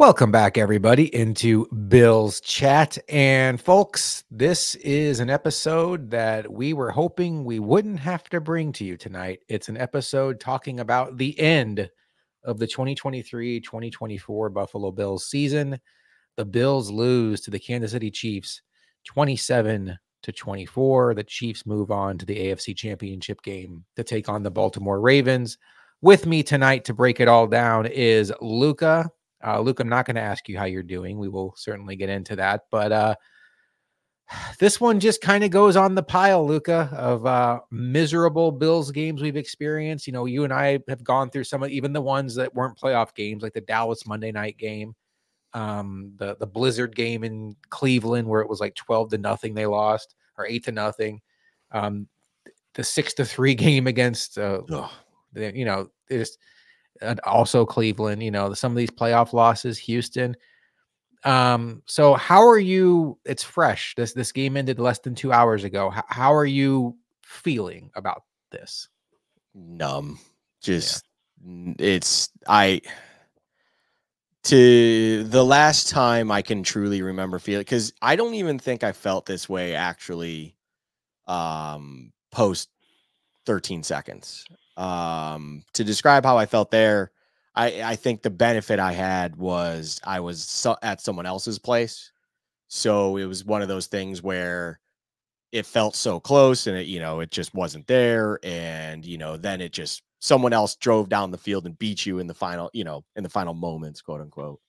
Welcome back, everybody, into Bill's Chat. And folks, this is an episode that we were hoping we wouldn't have to bring to you tonight. It's an episode talking about the end of the 2023-2024 Buffalo Bills season. The Bills lose to the Kansas City Chiefs 27-24. The Chiefs move on to the AFC Championship game to take on the Baltimore Ravens. With me tonight to break it all down is Luka. Luke, I'm not going to ask you how you're doing. We will certainly get into that. But this one just kind of goes on the pile, Luka, of miserable Bills games we've experienced. You know, you and I have gone through some of even the ones that weren't playoff games, like the Dallas Monday night game, the Blizzard game in Cleveland, where it was like 12-0 they lost, or 8-0. The 6-3 game against, and also Cleveland, some of these playoff losses, Houston. So how are you? It's fresh. This game ended less than 2 hours ago. How are you feeling about this? Numb. Just to the last time I can truly remember feeling, because I don't even think I felt this way actually post 13 seconds. To describe how I felt there, I think the benefit I had was I was at someone else's place. So it was one of those things where it felt so close and it just wasn't there. And, then it just, someone else drove down the field and beat you in the final, in the final moments, quote unquote.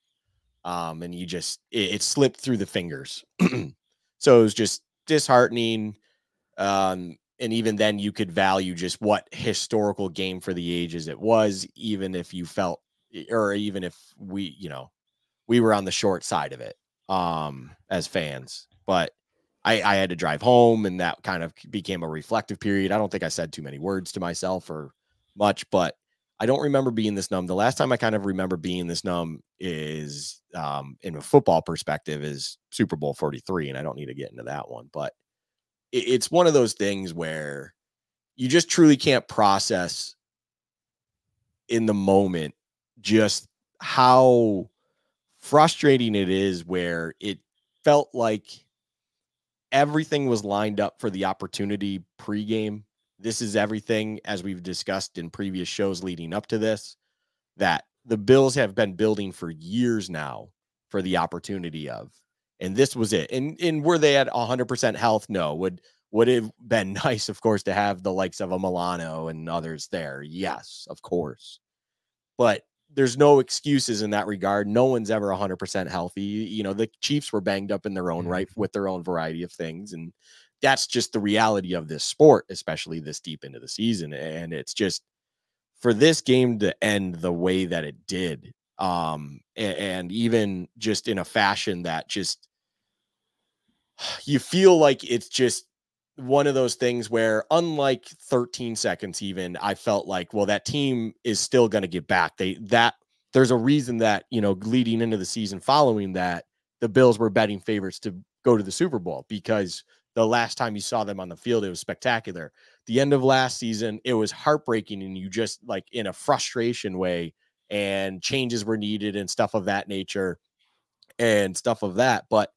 And you just, it slipped through the fingers. So it was just disheartening. And even then you could value just what historical game for the ages it was, even if you felt, or even if we were on the short side of it, as fans. But I had to drive home, and that kind of became a reflective period. I don't think I said too many words to myself or much, but I don't remember being this numb. The last time I kind of remember being this numb is, in a football perspective, is Super Bowl 43. And I don't need to get into that one, but it's one of those things where you just truly can't process in the moment just how frustrating it is, where it felt like everything was lined up for the opportunity pregame. This is everything, as we've discussed in previous shows leading up to this, that the Bills have been building for years now for the opportunity of. And this was it. And were they at 100% health? No. Would it have been nice, of course, to have the likes of a Milano and others there? Yes, of course. But there's no excuses in that regard. No one's ever 100% healthy. The Chiefs were banged up in their own right with their own variety of things. And that's just the reality of this sport, especially this deep into the season. And it's just, for this game to end the way that it did, and even just in a fashion that just, you feel like it's just one of those things where, unlike 13 seconds, even, I felt like, well, that team is still going to get back. There's a reason that, leading into the season following that, the Bills were betting favorites to go to the Super Bowl, because the last time you saw them on the field, it was spectacular. The end of last season, it was heartbreaking, and you just, like, in a frustration way, and changes were needed and stuff of that nature and stuff of that. But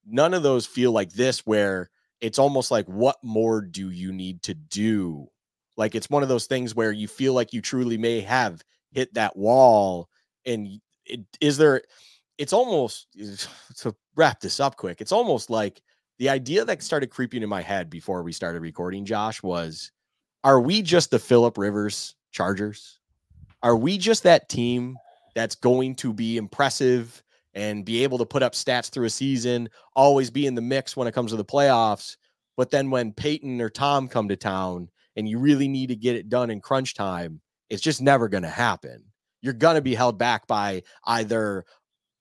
none of those feel like this, where it's almost like, what more do you need to do? Like, it's one of those things where you feel like you truly may have hit that wall. And it's almost, to wrap this up quick, it's almost like the idea that started creeping in my head before we started recording, Josh, was, are we just the Phillip Rivers Chargers? Are we just that team that's going to be impressive and be able to put up stats through a season, always be in the mix when it comes to the playoffs, but then when Peyton or Tom come to town and you really need to get it done in crunch time, it's just never going to happen. You're going to be held back by either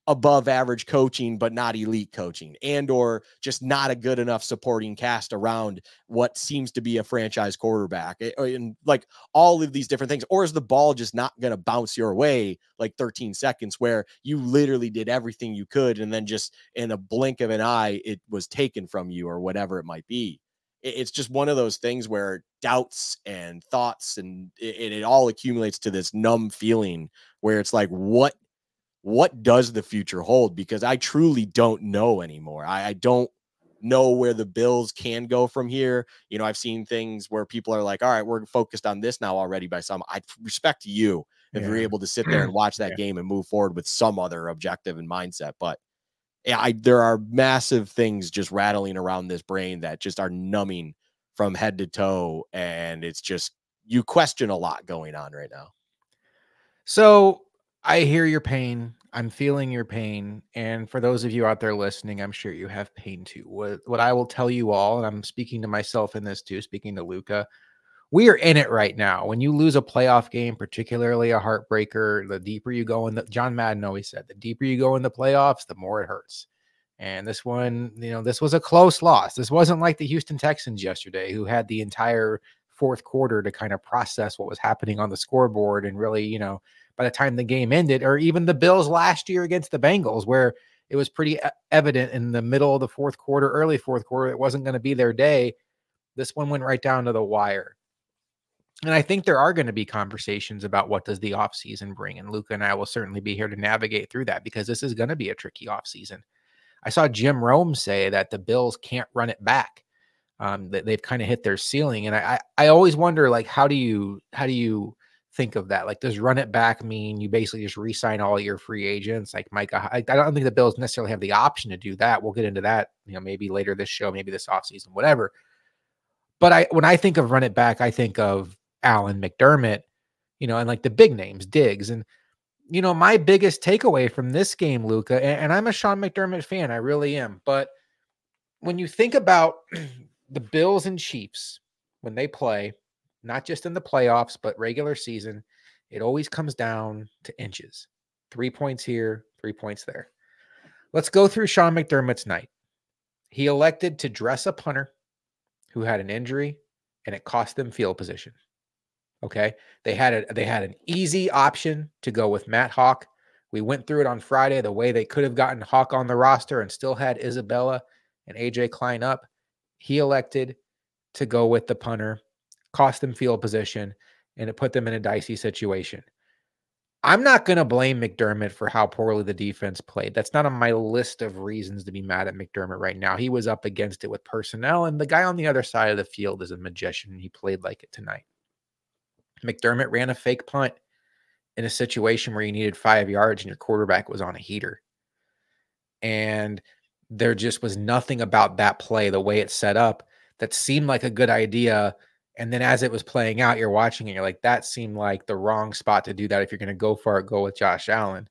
above average coaching, but not elite coaching, and or just not a good enough supporting cast around what seems to be a franchise quarterback, and like all of these different things. Or is the ball just not going to bounce your way like 13 seconds, where you literally did everything you could, and then just in a blink of an eye, it was taken from you, or whatever it might be. It's just one of those things where doubts and thoughts, and it all accumulates to this numb feeling where it's like, what what does the future hold? Because I truly don't know anymore. I don't know where the Bills can go from here. You know, I've seen things where people are like, all right, we're focused on this now already by some. I respect you if you're Yeah. able to sit there and watch that Yeah. game and move forward with some other objective and mindset. But yeah, there are massive things just rattling around this brain that just are numbing from head to toe. And it's just, you question a lot going on right now. So I hear your pain. I'm feeling your pain. And for those of you out there listening, I'm sure you have pain too. What I will tell you all, and I'm speaking to myself in this too, speaking to Luka, we are in it right now. When you lose a playoff game, particularly a heartbreaker, the deeper you go in the John Madden always said, the deeper you go in the playoffs, the more it hurts. And this one, this was a close loss. This wasn't like the Houston Texans yesterday, who had the entire fourth quarter to kind of process what was happening on the scoreboard. And really, by the time the game ended, or even the Bills last year against the Bengals, where it was pretty evident in the middle of the fourth quarter, early fourth quarter, it wasn't going to be their day. This one went right down to the wire. And I think there are going to be conversations about what does the offseason bring. And Luka and I will certainly be here to navigate through that, because this is going to be a tricky offseason. I saw Jim Rome say that the Bills can't run it back. That they've kind of hit their ceiling. And I always wonder, like, how do you think of that? Like, does run it back mean you basically just re-sign all your free agents? Like Micah, I don't think the Bills necessarily have the option to do that. We'll get into that, maybe later this show, maybe this offseason, whatever. But when I think of run it back, I think of Allen, McDermott, and like the big names, Diggs. And, my biggest takeaway from this game, Luka, and I'm a Sean McDermott fan, I really am. But when you think about the Bills and Chiefs, when they play, not just in the playoffs, but regular season, it always comes down to inches. 3 points here, 3 points there. Let's go through Sean McDermott's night. He elected to dress a punter who had an injury, and it cost them field position. Okay. They had an easy option to go with Matt Hawk. We went through it on Friday, the way they could have gotten Hawk on the roster and still had Isabella and AJ Klein up. He elected to go with the punter, cost them field position, and it put them in a dicey situation. I'm not going to blame McDermott for how poorly the defense played. That's not on my list of reasons to be mad at McDermott right now. He was up against it with personnel, and the guy on the other side of the field is a magician. He played like it tonight. McDermott ran a fake punt in a situation where you needed 5 yards and your quarterback was on a heater. And there just was nothing about that play, the way it's set up, that seemed like a good idea. And then as it was playing out, you're watching it, you're like, that seemed like the wrong spot to do that. If you're going to go for it, go with Josh Allen.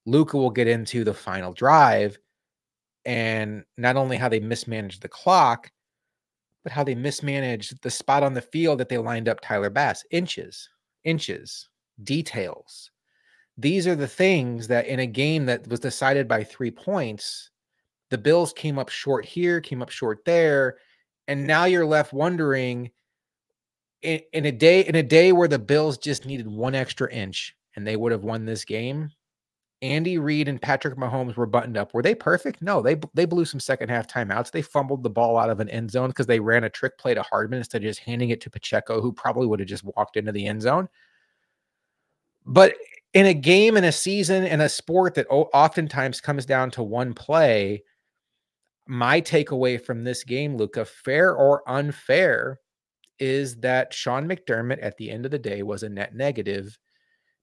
Luka will get into the final drive, and not only how they mismanaged the clock, but how they mismanaged the spot on the field that they lined up Tyler Bass. Inches, details. These are the things that in a game that was decided by 3 points, the Bills came up short here, came up short there. And now you're left wondering, in a day where the Bills just needed 1 extra inch and they would have won this game, Andy Reid and Patrick Mahomes were buttoned up. Were they perfect? No, they blew some second half timeouts. They fumbled the ball out of an end zone because they ran a trick play to Hardman instead of just handing it to Pacheco, who probably would have just walked into the end zone. But in a game, in a season, in a sport that oftentimes comes down to one play, my takeaway from this game, Luka, fair or unfair, is that Sean McDermott at the end of the day was a net negative,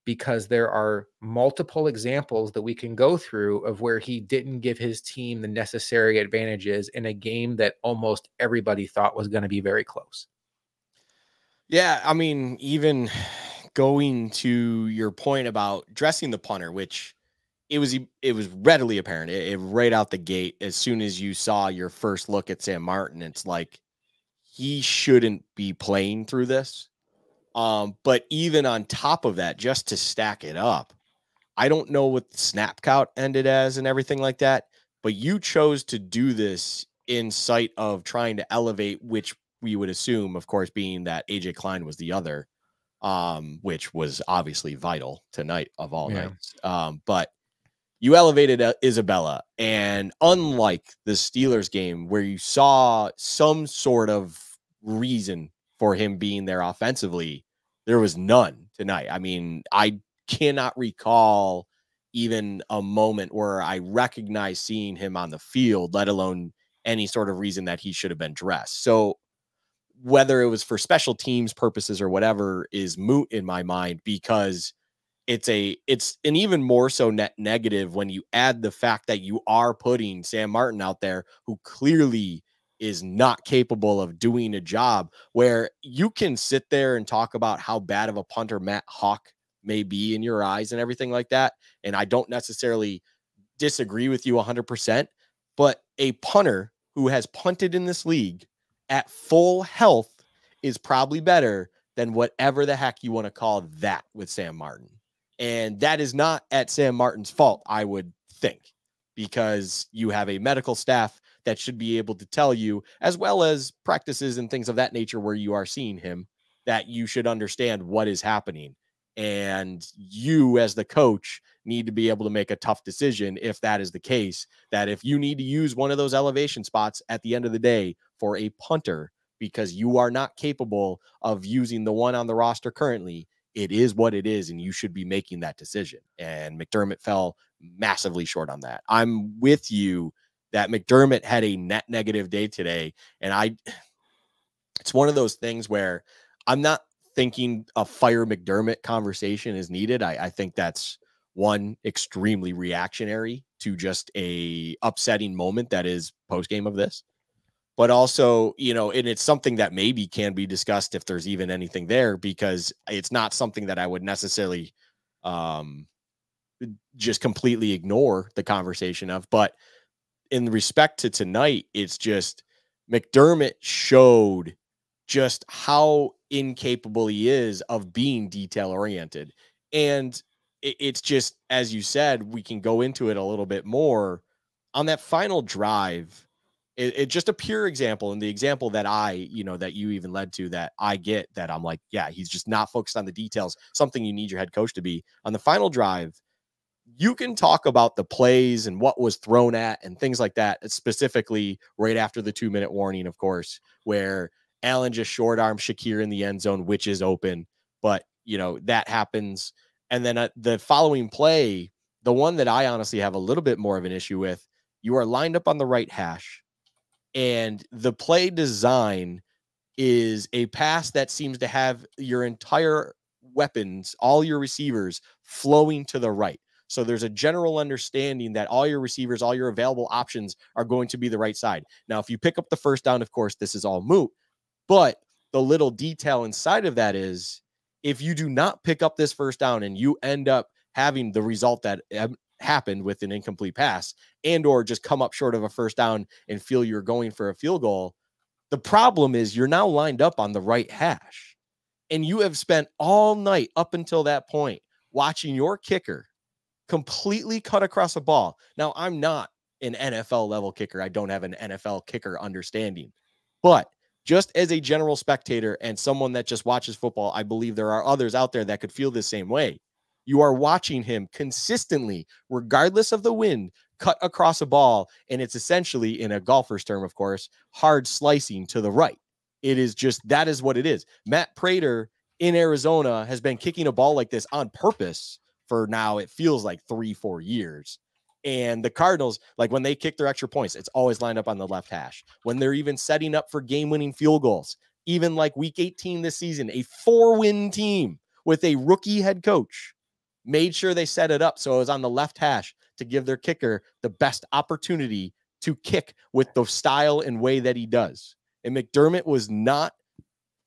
because there are multiple examples that we can go through of where he didn't give his team the necessary advantages in a game that almost everybody thought was going to be very close. Yeah, I mean, even going to your point about dressing the punter, which it was readily apparent it right out the gate. As soon as you saw your first look at Sam Martin, it's like, he shouldn't be playing through this. But even on top of that, just to stack it up, I don't know what the snap count ended as and everything like that, but you chose to do this in sight of trying to elevate, which we would assume, of course, being that AJ Klein was the other, which was obviously vital tonight of all nights. But you elevated Isabella, and unlike the Steelers game where you saw some sort of reason for him being there offensively, there was none tonight. I mean, I cannot recall even a moment where I recognize seeing him on the field, let alone any sort of reason that he should have been dressed. So whether it was for special teams purposes or whatever is moot in my mind, because it's an even more so net negative when you add the fact that you are putting Sam Martin out there, who clearly is not capable of doing a job. Where you can sit there and talk about how bad of a punter Matt Hawk may be in your eyes and everything like that. And I don't necessarily disagree with you 100%, but a punter who has punted in this league at full health is probably better than whatever the heck you want to call that with Sam Martin. And that is not at Sam Martin's fault, I would think, because you have a medical staff that should be able to tell you, as well as practices and things of that nature where you are seeing him, that you should understand what is happening. And you, as the coach, need to be able to make a tough decision if that is the case, that if you need to use one of those elevation spots at the end of the day for a punter because you are not capable of using the one on the roster currently, it is what it is, and you should be making that decision. And McDermott fell massively short on that. I'm with you that McDermott had a net negative day today, and it's one of those things where I'm not thinking a fire McDermott conversation is needed. I think that's one, extremely reactionary to just a upsetting moment that is post game of this. But also, and it's something that maybe can be discussed if there's even anything there, because it's not something that I would necessarily just completely ignore the conversation of. But in respect to tonight, it's just McDermott showed just how incapable he is of being detail oriented. And it's just, as you said, we can go into it a little bit more on that final drive. It's just a pure example, and the example that that you even led to, that I get, that I'm like, yeah, he's just not focused on the details, something you need your head coach to be. On the final drive, you can talk about the plays and what was thrown at and things like that, specifically right after the 2-minute warning, of course, where Allen just short arm Shakir in the end zone, which is open, but that happens. And then the following play, the one that I honestly have a little bit more of an issue with, you are lined up on the right hash, and the play design is a pass that seems to have your entire weapons, all your receivers, flowing to the right. So there's a general understanding that all your receivers, all your available options are going to be the right side. Now, if you pick up the first down, of course, this is all moot. But the little detail inside of that is, if you do not pick up this first down and you end up having the result that happened with an incomplete pass, and or just come up short of a first down and feel you're going for a field goal, the problem is you're now lined up on the right hash, and you have spent all night up until that point watching your kicker completely cut across a ball. Now, I'm not an NFL level kicker. I don't have an NFL kicker understanding, but just as a general spectator and someone that just watches football, I believe there are others out there that could feel the same way. You are watching him consistently, regardless of the wind, cut across a ball, and it's essentially, in a golfer's term, of course, hard slicing to the right. It is just, that is what it is. Matt Prater in Arizona has been kicking a ball like this on purpose for now, it feels like 3-4 years. And the Cardinals, like when they kick their extra points, it's always lined up on the left hash. When they're even setting up for game-winning field goals, even like week 18 this season, a 4-win team with a rookie head coach made sure they set it up so it was on the left hash to give their kicker the best opportunity to kick with the style and way that he does. And McDermott was not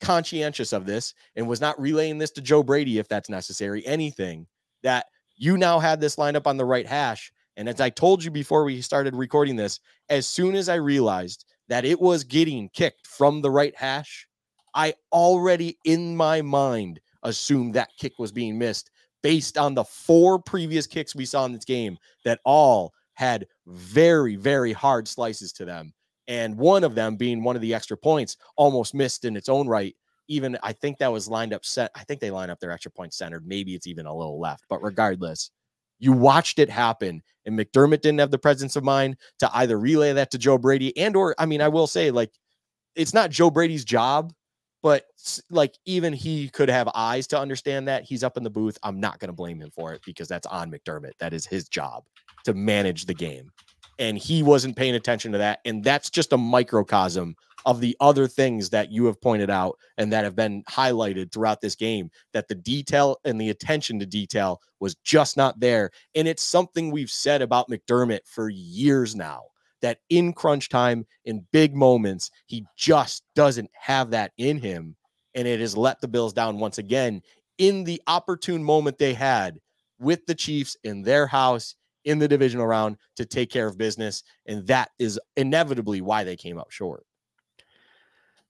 conscientious of this and was not relaying this to Joe Brady, if that's necessary, anything, that you now had this lined up on the right hash. And as I told you before we started recording this, as soon as I realized that it was getting kicked from the right hash, I already in my mind assumed that kick was being missed based on the 4 previous kicks we saw in this game that all had very, very hard slices to them. And one of them, being one of the extra points, almost missed in its own right. Even I think that was lined up set. I think they line up their extra point centered. Maybe it's even a little left, but regardless, you watched it happen, and McDermott didn't have the presence of mind to either relay that to Joe Brady I will say, like, it's not Joe Brady's job But like, even he could have eyes to understand that. He's up in the booth. I'm not going to blame him for it because that's on McDermott. That is his job to manage the game. And he wasn't paying attention to that. And that's just a microcosm of the other things that you have pointed out and that have been highlighted throughout this game, that the detail and the attention to detail was just not there. And it's something we've said about McDermott for years now, that in crunch time, in big moments, he just doesn't have that in him. And it has let the Bills down once again in the opportune moment they had with the Chiefs in their house in the divisional round to take care of business. And that is inevitably why they came up short.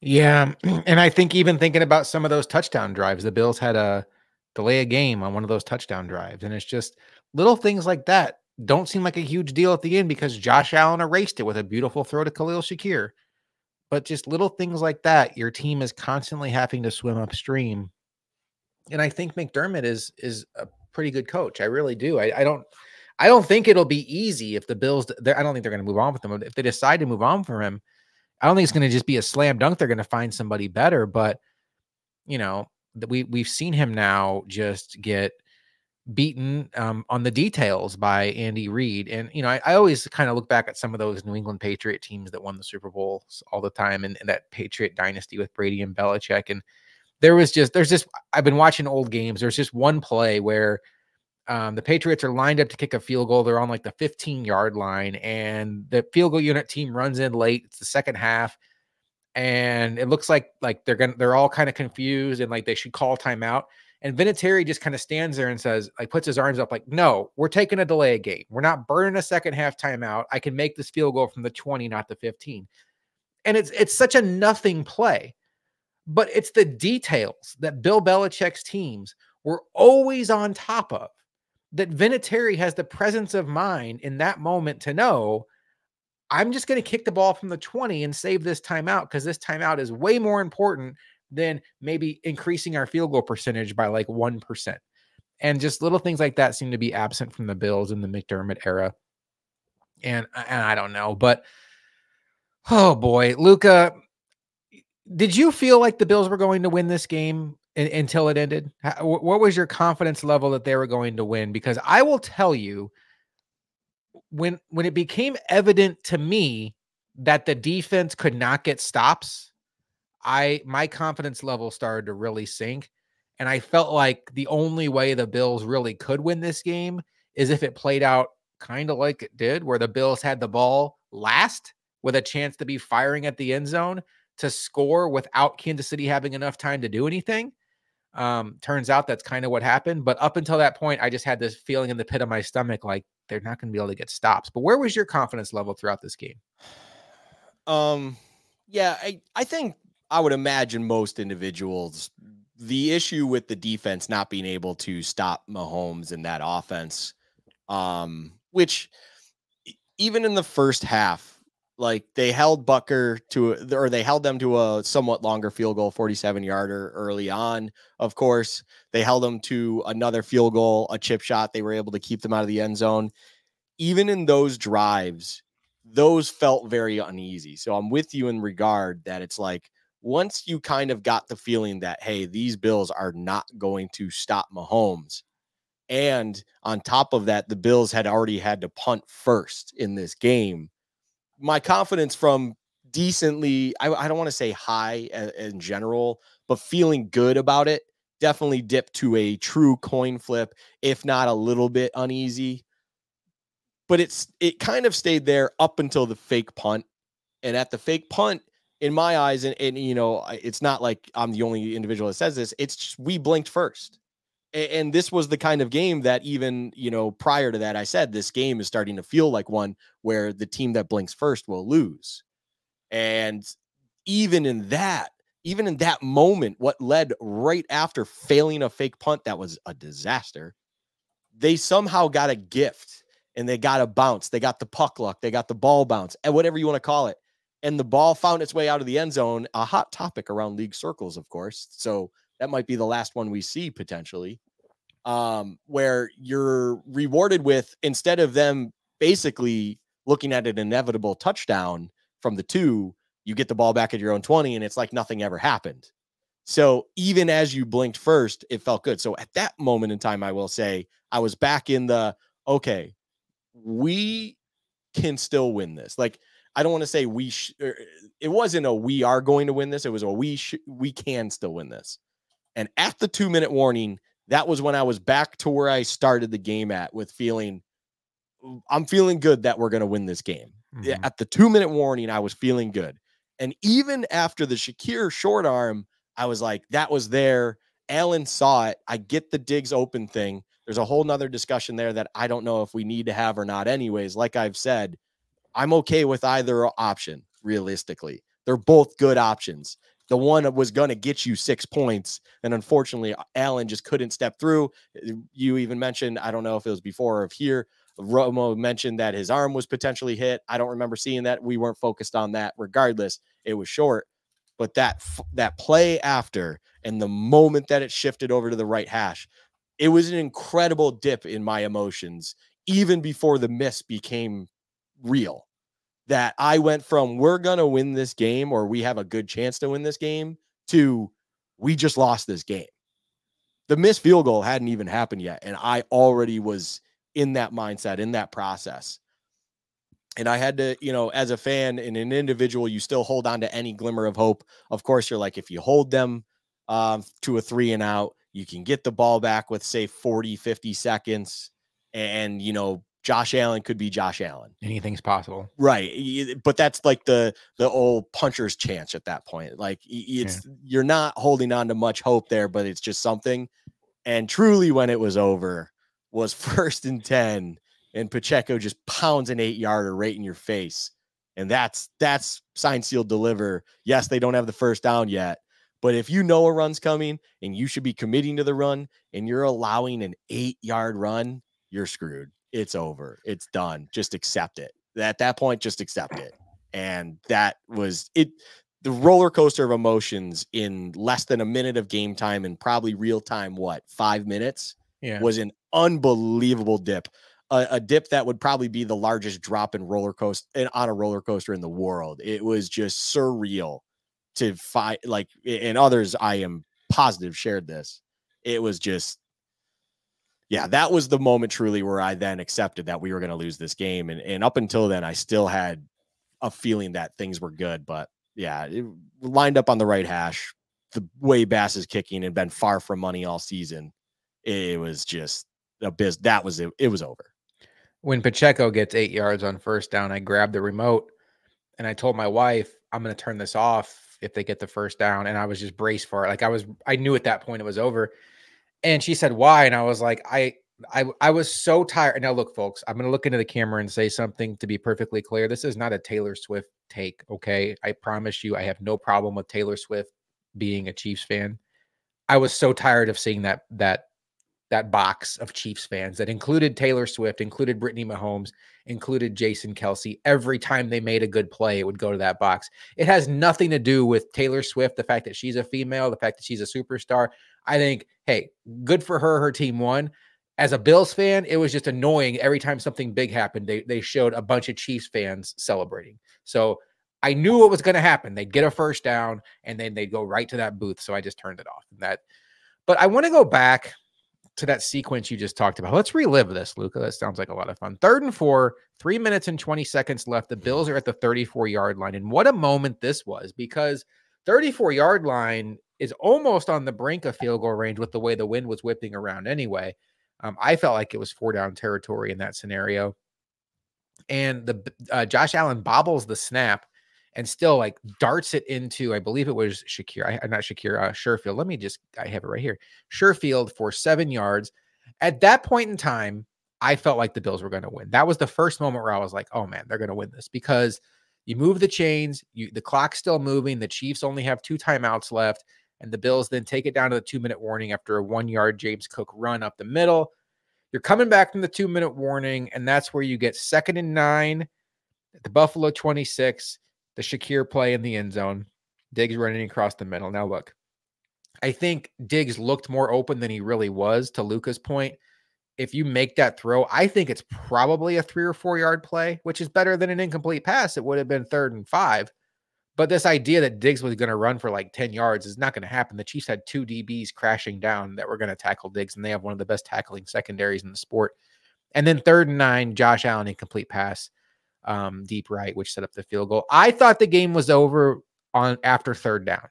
Yeah. And I think even thinking about some of those touchdown drives, the Bills had a delay a game on one of those touchdown drives. And it's just little things like that don't seem like a huge deal at the end because Josh Allen erased it with a beautiful throw to Khalil Shakir. But just little things like that, your team is constantly having to swim upstream. And I think McDermott is a pretty good coach. I really do. I don't think it'll be easy if the Bills. I don't think they're going to move on with him. If they decide to move on from him, I don't think it's going to just be a slam dunk. They're going to find somebody better. But you know, we've seen him now just get beaten on the details by Andy Reid. And, you know, I always kind of look back at some of those New England Patriot teams that won the Super Bowls all the time and that Patriot dynasty with Brady and Belichick. And there's just, I've been watching old games. There's just one play where the Patriots are lined up to kick a field goal. They're on like the 15-yard line and the field goal unit team runs in late. It's the second half. And it looks like they're all kind of confused and like they should call timeout. And Vinatieri just kind of stands there and says, like, puts his arms up like, no, we're taking a delay game. We're not burning a second half timeout. I can make this field goal from the 20, not the 15. And it's such a nothing play, but it's the details that Bill Belichick's teams were always on top of, that Vinatieri has the presence of mind in that moment to know, I'm just going to kick the ball from the 20 and save this timeout because this timeout is way more important than maybe increasing our field goal percentage by like 1%. And just little things like that seem to be absent from the Bills in the McDermott era. And I don't know, but oh boy, Luka, did you feel like the Bills were going to win this game until it ended? What was your confidence level that they were going to win? Because I will tell you, when it became evident to me that the defense could not get stops, my confidence level started to really sink. And I felt like the only way the Bills really could win this game is if it played out kind of like it did, where the Bills had the ball last with a chance to be firing at the end zone to score without Kansas City having enough time to do anything. Turns out that's kind of what happened. But up until that point, I just had this feeling in the pit of my stomach, like they're not going to be able to get stops. But where was your confidence level throughout this game? Yeah, I think I would imagine most individuals, the issue with the defense not being able to stop Mahomes in that offense, which even in the first half, like they held Butker they held them to a somewhat longer field goal, 47-yarder early on. Of course, they held them to another field goal, a chip shot. They were able to keep them out of the end zone. Even in those drives, those felt very uneasy. So I'm with you in regard that it's like, once you kind of got the feeling that, hey, these Bills are not going to stop Mahomes. And on top of that, the Bills had already had to punt first in this game. My confidence from decently, I don't want to say high in general, but feeling good about it, definitely dipped to a true coin flip, if not a little bit uneasy. But it kind of stayed there up until the fake punt. And at the fake punt, in my eyes, and you know, it's not like I'm the only individual that says this, it's just, we blinked first. And this was the kind of game that even, you know, prior to that, I said this game is starting to feel like one where the team that blinks first will lose. And even in that moment, what led right after failing a fake punt that was a disaster, they somehow got a gift and they got a bounce. They got the puck luck. They got the ball bounce, and whatever you want to call it. And the ball found its way out of the end zone, a hot topic around league circles, of course. So that might be the last one we see potentially, where you're rewarded with, instead of them basically looking at an inevitable touchdown from the 2, you get the ball back at your own 20 and it's like nothing ever happened. So even as you blinked first, it felt good. So at that moment in time, I will say I was back in the, okay, we can still win this. Like, I don't want to say it wasn't a we are going to win this. It was a we can still win this. And at the 2-minute warning, that was when I was back to where I started the game at, with I'm feeling good that we're going to win this game. Mm-hmm. At the 2-minute warning, I was feeling good. And even after the Shakir short arm, I was like, that was there. Allen saw it. I get the Diggs open thing. There's a whole nother discussion there that I don't know if we need to have or not. Anyways, like I've said, I'm okay with either option, realistically. They're both good options. The one that was going to get you 6 points, and unfortunately, Allen just couldn't step through. You even mentioned, I don't know if it was before or here, Romo mentioned that his arm was potentially hit. I don't remember seeing that. We weren't focused on that. Regardless, it was short. But that play after, and the moment that it shifted over to the right hash, it was an incredible dip in my emotions, even before the miss became real. That I went from we're going to win this game, or we have a good chance to win this game, to we just lost this game. The missed field goal hadn't even happened yet, and I already was in that mindset, in that process. And I had to, as a fan and an individual, you still hold on to any glimmer of hope. Of course, you're like, if you hold them to a 3 and out, you can get the ball back with, say, 40, 50 seconds. And, Josh Allen could be Josh Allen. Anything's possible. Right. But that's like the old puncher's chance at that point. Like, you're not holding on to much hope there, but it's just something. And truly, when it was over, was 1st and 10, and Pacheco just pounds an 8-yarder right in your face. And that's sign, seal, deliver. Yes, they don't have the first down yet, but if you know a run's coming and you should be committing to the run, and you're allowing an 8-yard run, you're screwed. It's over. It's done. Just accept it. At that point, just accept it. And that was it. The roller coaster of emotions in less than a minute of game time, and probably real time, 5 minutes, was an unbelievable dip. A dip that would probably be the largest drop in on a roller coaster in the world. It was just surreal to find, like, and others, I am positive, shared this. It was just, that was the moment truly where I then accepted that we were going to lose this game. And up until then, I still had a feeling that things were good, but it lined up on the right hash. The way Bass is kicking and been far from money all season, it was just that was it. It was over. When Pacheco gets 8 yards on first down, I grabbed the remote and I told my wife, I'm going to turn this off if they get the first down. And I was just braced for it. Like, I knew at that point it was over. And she said, why? And I was like, I was so tired. Now, look, folks, I'm going to look into the camera and say something to be perfectly clear. This is not a Taylor Swift take, okay? I promise you, I have no problem with Taylor Swift being a Chiefs fan. I was so tired of seeing that box of Chiefs fans that included Taylor Swift, included Brittany Mahomes, included Jason Kelsey. Every time they made a good play, it would go to that box. It has nothing to do with Taylor Swift, the fact that she's a female, the fact that she's a superstar. I think, hey, good for her. Her team won. As a Bills fan, it was just annoying. Every time something big happened, they showed a bunch of Chiefs fans celebrating. So I knew what was going to happen. They'd get a first down, and then they'd go right to that booth. So I just turned it off. But I want to go back to that sequence you just talked about. Let's relive this, Luka. That sounds like a lot of fun. 3rd and 4, 3 minutes and 20 seconds left. The Bills are at the 34-yard line. And what a moment this was, because 34-yard line is almost on the brink of field goal range with the way the wind was whipping around anyway. I felt like it was 4-down territory in that scenario. And the Josh Allen bobbles the snap and still, like, darts it into, I believe it was Sherfield. I have it right here. Sherfield for 7 yards. At that point in time, I felt like the Bills were going to win. That was the first moment where I was like, oh man, they're going to win this, because you move the chains, the clock's still moving. The Chiefs only have 2 timeouts left, and the Bills then take it down to the 2-minute warning after a 1-yard James Cook run up the middle. You're coming back from the 2-minute warning, and that's where you get 2nd and 9 at the Buffalo 26. The Shakir play in the end zone. Diggs running across the middle. Now, look, I think Diggs looked more open than he really was, to Luka's point. If you make that throw, I think it's probably a 3 or 4 yard play, which is better than an incomplete pass. It would have been 3rd and 5. But this idea that Diggs was going to run for like 10 yards is not going to happen. The Chiefs had 2 DBs crashing down that were going to tackle Diggs, and they have one of the best tackling secondaries in the sport. And then 3rd and 9, Josh Allen incomplete pass, deep right, which set up the field goal. I thought the game was over after 3rd down.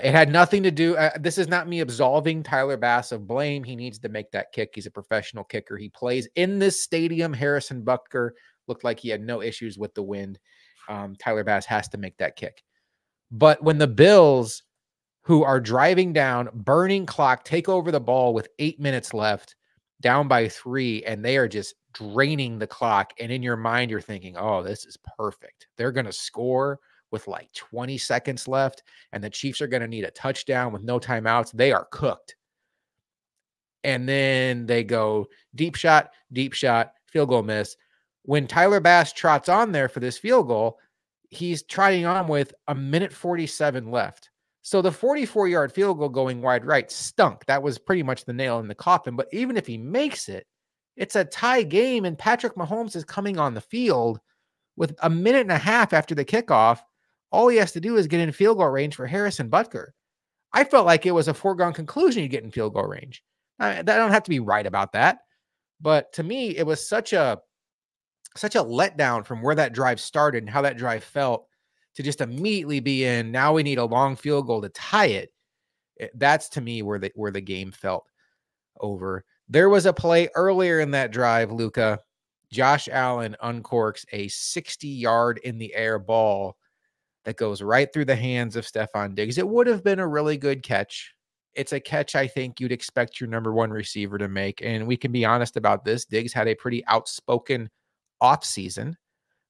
It had nothing to do. This is not me absolving Tyler Bass of blame. He needs to make that kick. He's a professional kicker. He plays in this stadium. Harrison Butker looked like he had no issues with the wind. Tyler Bass has to make that kick. But when the Bills, who are driving down, burning clock, take over the ball with 8 minutes left, down by 3, and they are just draining the clock. And in your mind, you're thinking, oh, this is perfect. They're going to score with like 20 seconds left, and the Chiefs are going to need a touchdown with no timeouts. They are cooked. And then they go deep shot, field goal miss. When Tyler Bass trots on there for this field goal, he's trotting on with 1:47 left. So the 44-yard field goal going wide right stunk. That was pretty much the nail in the coffin. But even if he makes it, it's a tie game, and Patrick Mahomes is coming on the field with 1.5 minutes after the kickoff. All he has to do is get in field goal range for Harrison Butker. I felt like it was a foregone conclusion you get in field goal range. I don't have to be right about that. But to me, it was such a letdown from where that drive started and how that drive felt to just immediately be in. Now we need a long field goal to tie it. That's to me where the game felt over. There was a play earlier in that drive, Luka. Josh Allen uncorks a 60-yard in the air ball that goes right through the hands of Stephon Diggs. It would have been a really good catch. It's a catch I think you'd expect your number 1 receiver to make. And we can be honest about this. Diggs had a pretty outspoken offseason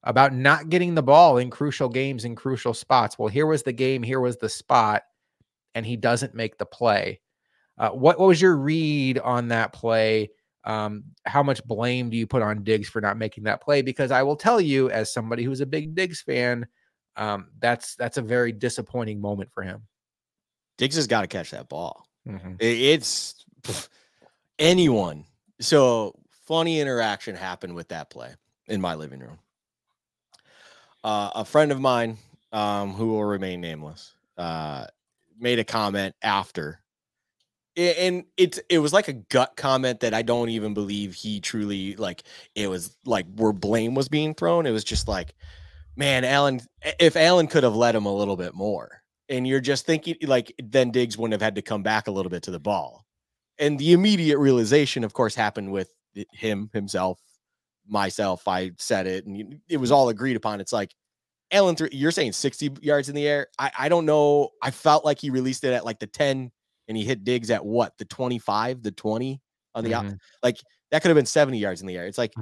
about not getting the ball in crucial games, in crucial spots. Well, here was the game, here was the spot, and he doesn't make the play. What was your read on that play? How much blame do you put on Diggs for not making that play? Because I will tell you, as somebody who's a big Diggs fan, that's a very disappointing moment for him. Diggs has got to catch that ball. Mm-hmm. It's anyone. So funny interaction happened with that play in my living room. A friend of mine, who will remain nameless, made a comment after, and it was like a gut comment that I don't even believe he truly, like, it was like where blame was being thrown. It was just like, man, if Allen could have let him a little bit more, and you're just thinking like, then Diggs wouldn't have had to come back a little bit to the ball. And the immediate realization, of course, happened with himself, myself. I said it, and it was all agreed upon. It's like, Allen, you're saying 60 yards in the air. I don't know. I felt like he released it at like the 10, and he hit Diggs at what, the 25, the 20 on the out. Like, that could have been 70 yards in the air. It's like,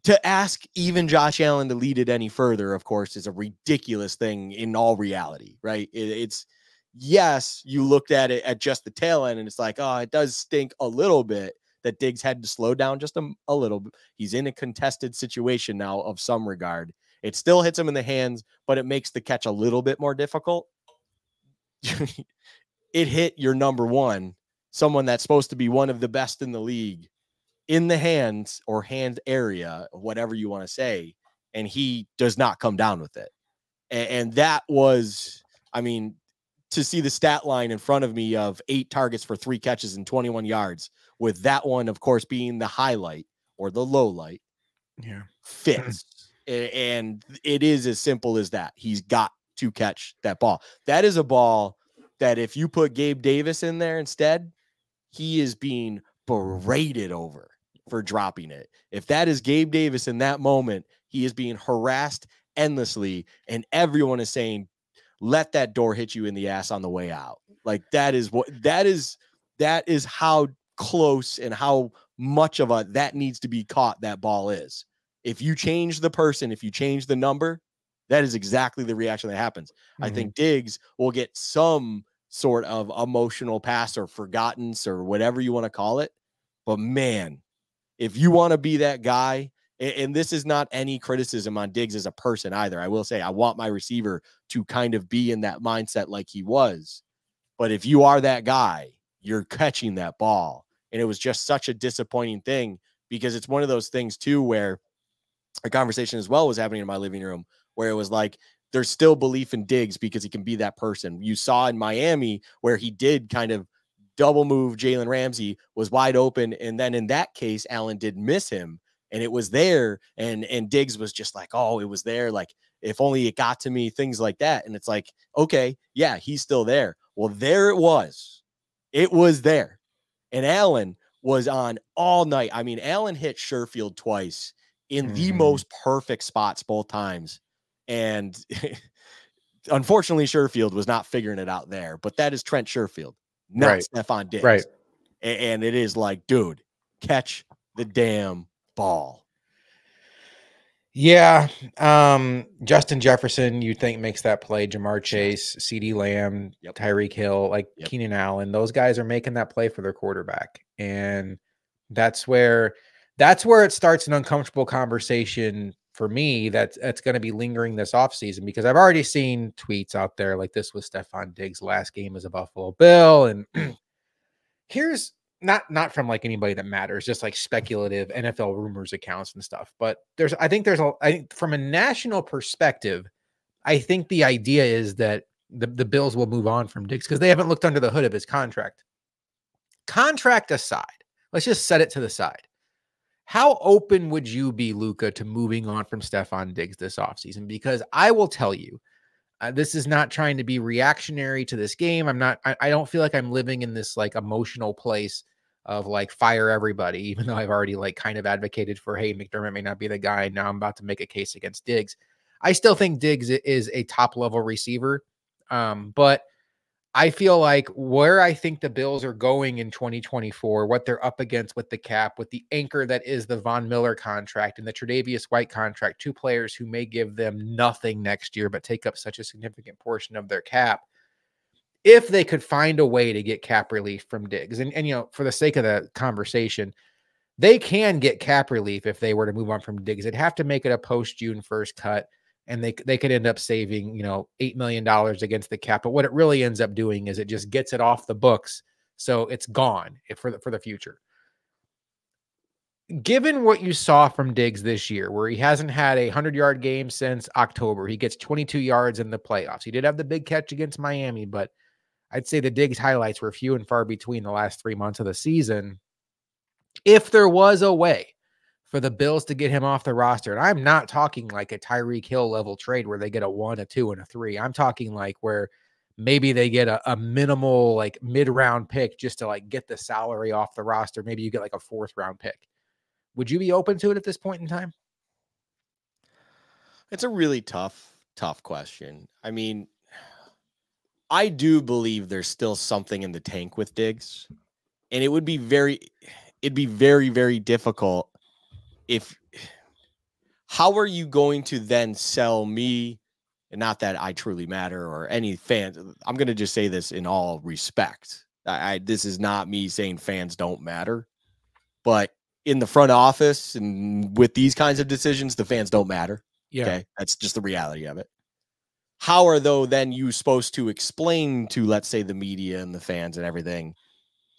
to ask even Josh Allen to lead it any further, of course, is a ridiculous thing in all reality, right? It's yes, you looked at it at just the tail end, and it's like, oh, it does stink a little bit that Diggs had to slow down just a little bit. He's in a contested situation now of some regard. It still hits him in the hands, but it makes the catch a little bit more difficult. It hit your number 1, someone that's supposed to be one of the best in the league, in the hands or hand area, whatever you want to say, and he does not come down with it. And that was, I mean, to see the stat line in front of me of 8 targets for 3 catches and 21 yards, with that one, of course, being the highlight or the low light, fits. And it is as simple as that. He's got to catch that ball. That is a ball that if you put Gabe Davis in there instead, he is being berated over for dropping it. If that is Gabe Davis in that moment, he is being harassed endlessly, and everyone is saying, let that door hit you in the ass on the way out. Like, that is how close and how much of a that needs to be caught that ball is. If you change the person, if you change the number, that is exactly the reaction that happens. I think Diggs will get some sort of emotional pass or forgottens or whatever you want to call it. But man, if you want to be that guy, and this is not any criticism on Diggs as a person either. I will say I want my receiver to kind of be in that mindset like he was. But if you are that guy, you're catching that ball. And it was just such a disappointing thing, because it's one of those things too where a conversation as well was happening in my living room where it was like, there's still belief in Diggs because he can be that person. You saw in Miami where he did kind of double move Jalen Ramsey, was wide open. And then in that case, Allen did miss him and it was there. And Diggs was just like, oh, it was there. Like, if only it got to me, things like that. And it's like, okay, yeah, he's still there. Well, there it was. It was there. And Allen was on all night. I mean, Allen hit Sherfield twice in the most perfect spots both times. And unfortunately, Sherfield was not figuring it out there. But that is Trent Sherfield, not Stephon Diggs. Right. And it is like, dude, catch the damn ball. Yeah. Justin Jefferson, you think makes that play. Jamar Chase, CeeDee Lamb, Tyreek Hill, like Keenan Allen, those guys are making that play for their quarterback. And that's where it starts an uncomfortable conversation for me that's going to be lingering this offseason, because I've already seen tweets out there like this was Stephon Diggs' last game as a Buffalo Bill. And here's not from like anybody that matters, just like speculative NFL rumors accounts and stuff. But I think from a national perspective, I think the idea is that the Bills will move on from Diggs because they haven't looked under the hood of his contract. Contract aside, let's just set it to the side. How open would you be, Luka, to moving on from Stephon Diggs this offseason? Because I will tell you, this is not trying to be reactionary to this game. I don't feel like I'm living in this like emotional place of like fire everybody, even though I've already like kind of advocated for, hey, McDermott may not be the guy. Now I'm about to make a case against Diggs. I still think Diggs is a top level receiver. But I feel like where I think the Bills are going in 2024, what they're up against with the cap, with the anchor that is the Von Miller contract and the Tre'Davious White contract, two players who may give them nothing next year, but take up such a significant portion of their cap. If they could find a way to get cap relief from Diggs, and you know, for the sake of the conversation, they can get cap relief if they were to move on from Diggs. They'd have to make it a post June 1st cut, and they could end up saving, you know, $8 million against the cap. But what it really ends up doing is it just gets it off the books, so it's gone for the future. Given what you saw from Diggs this year, where he hasn't had a 100-yard game since October, he gets 22 yards in the playoffs. He did have the big catch against Miami, but I'd say the Diggs highlights were few and far between the last 3 months of the season. If there was a way for the Bills to get him off the roster, and I'm not talking like a Tyreek Hill level trade where they get a 1, a 2, and a 3. I'm talking like where maybe they get a minimal like mid-round pick just to like get the salary off the roster. Maybe you get like a 4th round pick. Would you be open to it at this point in time? It's a really tough question. I mean, I do believe there's still something in the tank with Diggs, and it'd be very, very difficult how are you going to then sell me? And not that I truly matter or any fans. I'm going to just say this in all respect. This is not me saying fans don't matter, but in the front office and with these kinds of decisions, the fans don't matter. Yeah. Okay. That's just the reality of it. How are though then you supposed to explain to, let's say, the media and the fans and everything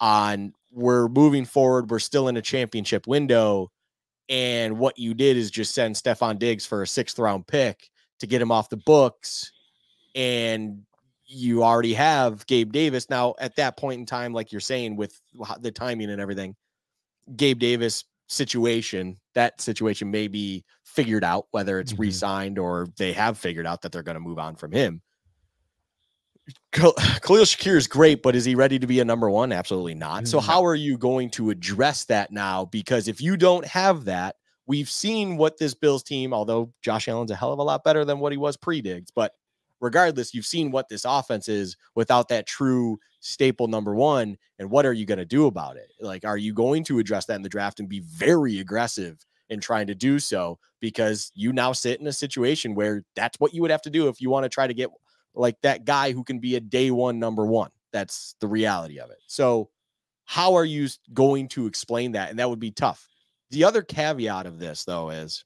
on we're moving forward, we're still in a championship window, and what you did is just send Stephon Diggs for a 6th round pick to get him off the books, and you already have Gabe Davis. Now, at that point in time, like you're saying, with the timing and everything, Gabe Davis that situation may be figured out, whether it's re-signed or they have figured out that they're going to move on from him. Khalil Shakir is great, but is he ready to be a number 1? Absolutely not. So how are you going to address that now? Because if you don't have that, we've seen what this Bills team, although Josh Allen's a hell of a lot better than what he was pre-Diggs, but regardless, you've seen what this offense is without that true staple number 1. And what are you going to do about it? Like, are you going to address that in the draft and be very aggressive in trying to do so? Because you now sit in a situation where that's what you would have to do if you want to try to get like that guy who can be a day 1 number 1. That's the reality of it. So how are you going to explain that? And that would be tough. The other caveat of this, though, is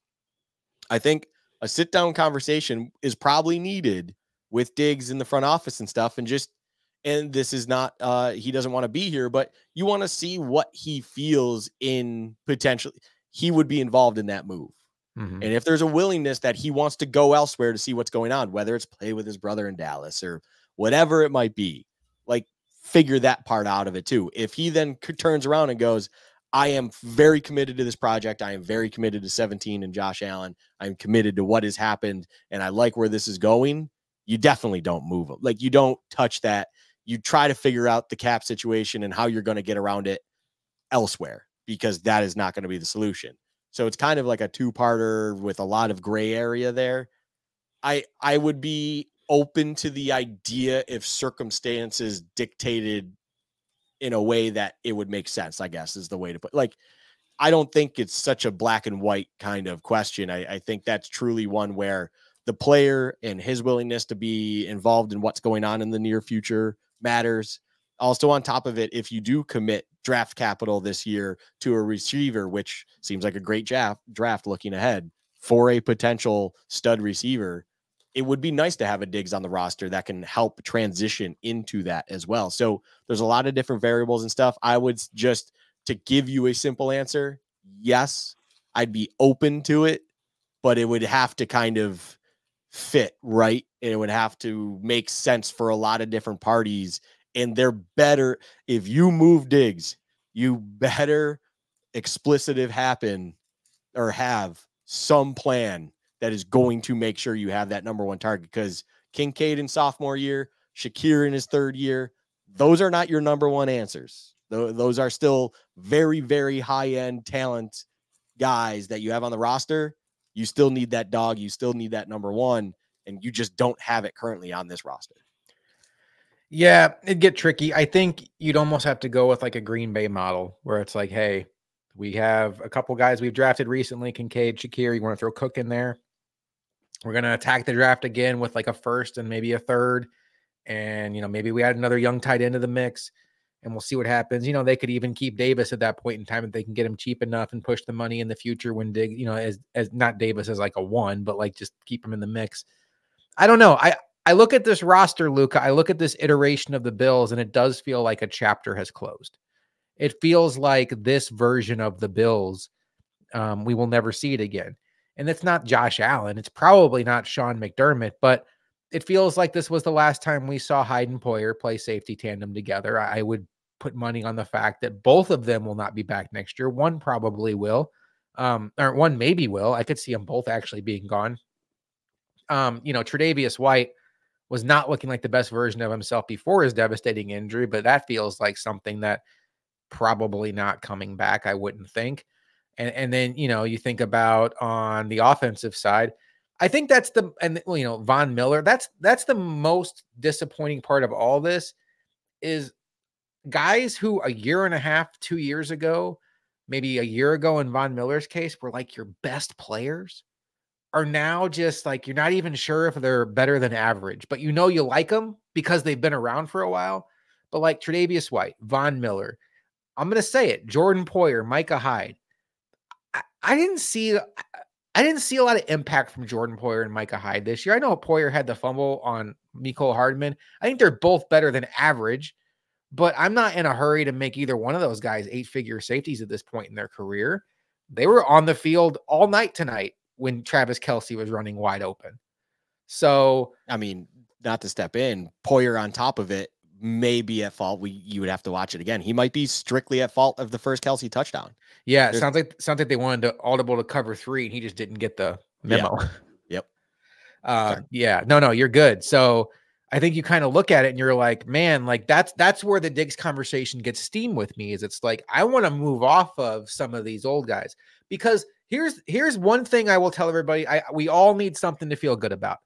I think a sit-down conversation is probably needed with Diggs in the front office and stuff. And this is not, he doesn't want to be here, but you want to see what he feels in potentially. He would be involved in that move. Mhm. And if there's a willingness that he wants to go elsewhere to see what's going on, whether it's play with his brother in Dallas or whatever it might be, like figure that part out of it too. If he then turns around and goes, I am very committed to this project. I am very committed to 17 and Josh Allen. I'm committed to what has happened and I like where this is going. You definitely don't move him. Like you don't touch that. You try to figure out the cap situation and how you're going to get around it elsewhere, because that is not going to be the solution. So it's kind of like a two-parter with a lot of gray area there. I would be open to the idea if circumstances dictated in a way that it would make sense, I guess is the way to put, like, I don't think it's such a black and white kind of question. I think that's truly one where the player and his willingness to be involved in what's going on in the near future matters. Also, on top of it, if you do commit draft capital this year to a receiver, which seems like a great draft looking ahead for a potential stud receiver, it would be nice to have a Diggs on the roster that can help transition into that as well. So there's a lot of different variables and stuff. I would just, to give you a simple answer, yes, I'd be open to it, but it would have to kind of fit right. And it would have to make sense for a lot of different parties. And they're better, if you move Diggs, you better explicit happen or have some plan that is going to make sure you have that number one target. Because Kincaid in sophomore year, Shakir in his third year, those are not your number one answers. Those are still very, very high-end talent guys that you have on the roster. You still need that dog. You still need that number one, and you just don't have it currently on this roster. Yeah, it'd get tricky. I think you'd almost have to go with like a Green Bay model where it's like, hey, we have a couple guys we've drafted recently, Kincaid, Shakir. You want to throw Cook in there? We're going to attack the draft again with like a first and maybe a third. And, maybe we add another young tight end to the mix and we'll see what happens. They could even keep Davis at that point in time if they can get him cheap enough and push the money in the future when Diggs, as not Davis as like a one, but like just keep him in the mix. I don't know. I look at this roster, Luka. I look at this iteration of the Bills, and it does feel like a chapter has closed. It feels like this version of the Bills, we will never see it again. And it's not Josh Allen. It's probably not Sean McDermott, but it feels like this was the last time we saw Hyde and Poyer play safety tandem together. I would put money on the fact that both of them will not be back next year. One probably will, or one maybe will. I could see them both actually being gone. Tre'Davious White was not looking like the best version of himself before his devastating injury, but that feels like something that probably not coming back, I wouldn't think. And then, you think about on the offensive side, I think that's Von Miller, that's the most disappointing part of all this is guys who a year and a half, 2 years ago, maybe a year ago in Von Miller's case were like your best players are now just like, you're not even sure if they're better than average, but you like them because they've been around for a while. But like Tre'Davious White, Von Miller, I'm going to say it, Jordan Poyer, Micah Hyde. I didn't see a lot of impact from Jordan Poyer and Micah Hyde this year. I know Poyer had the fumble on Mecole Hardman. I think they're both better than average, but I'm not in a hurry to make either one of those guys 8-figure safeties at this point in their career. They were on the field all night tonight when Travis Kelce was running wide open. So, I mean, not to step in, Poyer on top of it may be at fault. You would have to watch it again. He might be strictly at fault of the first Kelce touchdown. Yeah, it sounds like they wanted to audible to cover 3 and he just didn't get the memo. Yeah. Yep. Yeah, no, you're good. So I think you kind of look at it and you're like, man, like that's where the Diggs conversation gets steam with me is it's like, I want to move off of some of these old guys because here's one thing I will tell everybody. We all need something to feel good about.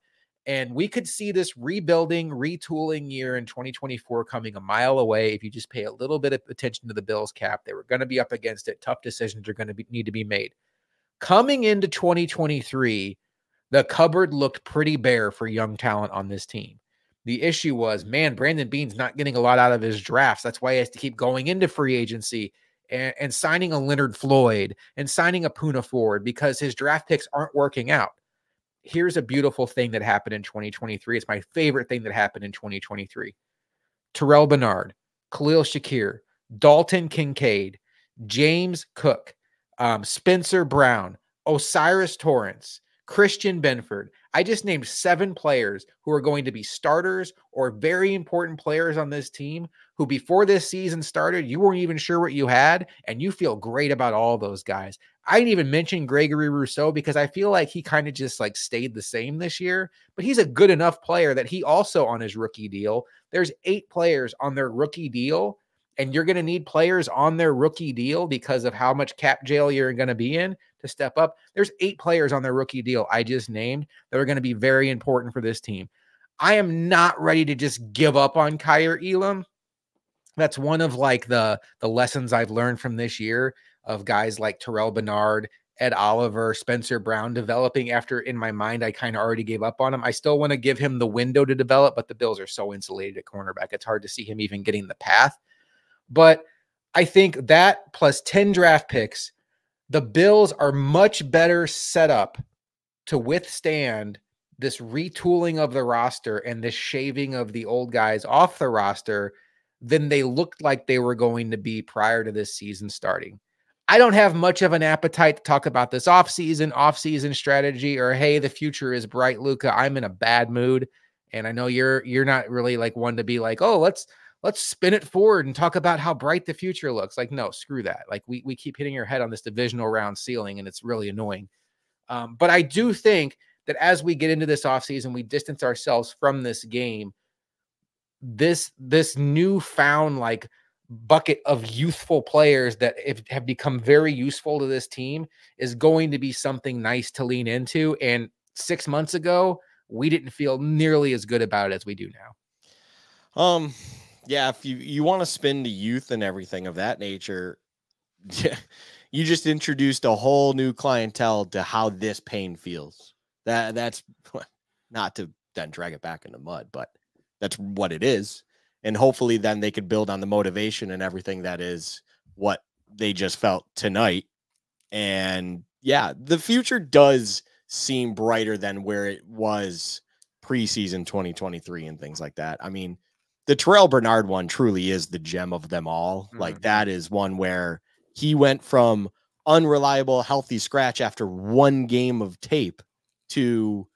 And we could see this rebuilding, retooling year in 2024 coming a mile away if you just pay a little bit of attention to the Bills cap. They were going to be up against it. Tough decisions are going to need to be made. Coming into 2023, the cupboard looked pretty bare for young talent on this team. The issue was, man, Brandon Beane's not getting a lot out of his drafts. That's why he has to keep going into free agency and signing a Leonard Floyd and signing a Poona Ford because his draft picks aren't working out. Here's a beautiful thing that happened in 2023. It's my favorite thing that happened in 2023. Terrell Bernard, Khalil Shakir, Dalton Kincaid, James Cook, Spencer Brown, Osiris Torrance, Christian Benford. I just named 7 players who are going to be starters or very important players on this team who before this season started, you weren't even sure what you had, and you feel great about all those guys. I didn't even mention Gregory Rousseau because I feel like he kind of just like stayed the same this year, but he's a good enough player that he also on his rookie deal. There's 8 players on their rookie deal, and you're going to need players on their rookie deal because of how much cap jail you're going to be in to step up. There's 8 players on their rookie deal I just named that are going to be very important for this team. I am not ready to just give up on Kyer Elam. That's one of like the lessons I've learned from this year of guys like Terrell Bernard, Ed Oliver, Spencer Brown developing after in my mind, I kind of already gave up on him. I still want to give him the window to develop, but the Bills are so insulated at cornerback. It's hard to see him even getting the path. But I think that plus 10 draft picks, the Bills are much better set up to withstand this retooling of the roster and this shaving of the old guys off the roster than they looked like they were going to be prior to this season starting. I don't have much of an appetite to talk about this offseason strategy, or hey, the future is bright, Luka. I'm in a bad mood, and I know you're not really like one to be like, oh, let's spin it forward and talk about how bright the future looks. Like, no, screw that. Like we keep hitting your head on this divisional round ceiling, and it's really annoying. But I do think that as we get into this offseason, we distance ourselves from this game. This newfound like bucket of youthful players that have become very useful to this team is going to be something nice to lean into. And 6 months ago, we didn't feel nearly as good about it as we do now. Yeah, if you want to spin the youth and everything of that nature, you just introduced a whole new clientele to how this pain feels. That's not to then drag it back in the mud, but that's what it is. And hopefully then they could build on the motivation and everything that is what they just felt tonight. And yeah, the future does seem brighter than where it was preseason 2023 and things like that. I mean, the Terrell Bernard one truly is the gem of them all. Mm-hmm. Like that is one where he went from unreliable, healthy scratch after one game of tape to,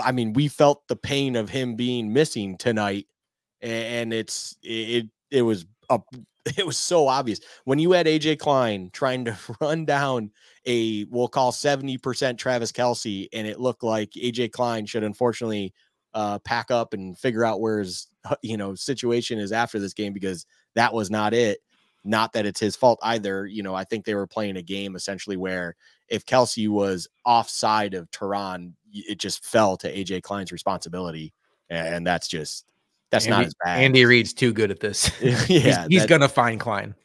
I mean, we felt the pain of him being missing tonight, and it was so obvious when you had AJ Klein trying to run down we'll call 70% Travis Kelce, and it looked like AJ Klein should unfortunately pack up and figure out where his situation is after this game, because that was not it. Not that it's his fault either. I think they were playing a game essentially where if Kelce was offside of Tehran, it just fell to AJ Klein's responsibility. And that's not his bag. Andy Reid's too good at this. Yeah, he's going to find Klein.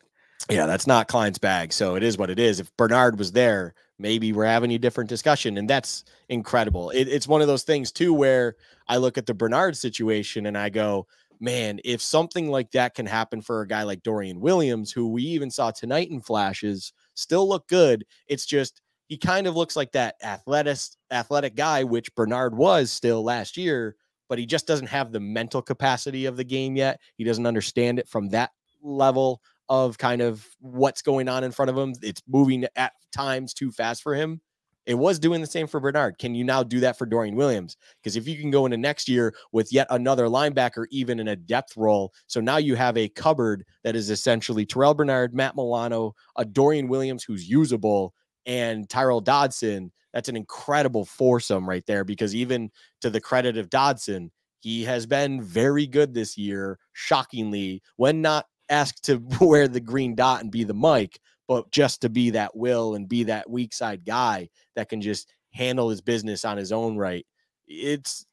Yeah, that's not Klein's bag. So it is what it is. If Bernard was there, maybe we're having a different discussion. And that's incredible. It's one of those things too, where I look at the Bernard situation and I go, man, if something like that can happen for a guy like Dorian Williams, who we even saw tonight in flashes, still look good. It's just, he kind of looks like that athletic guy, which Bernard was still last year, but he just doesn't have the mental capacity of the game yet. He doesn't understand it from that level of kind of what's going on in front of him. It's moving at times too fast for him. It was doing the same for Bernard. Can you now do that for Dorian Williams? Because if you can go into next year with yet another linebacker, even in a depth role, so now you have a cupboard that is essentially Terrell Bernard, Matt Milano, a Dorian Williams who's usable, and Tyrell Dodson. That's an incredible foursome right there, because even to the credit of Dodson, he has been very good this year, shockingly, when not asked to wear the green dot and be the mic, but just to be that will and be that weak side guy that can just handle his business on his own right. It's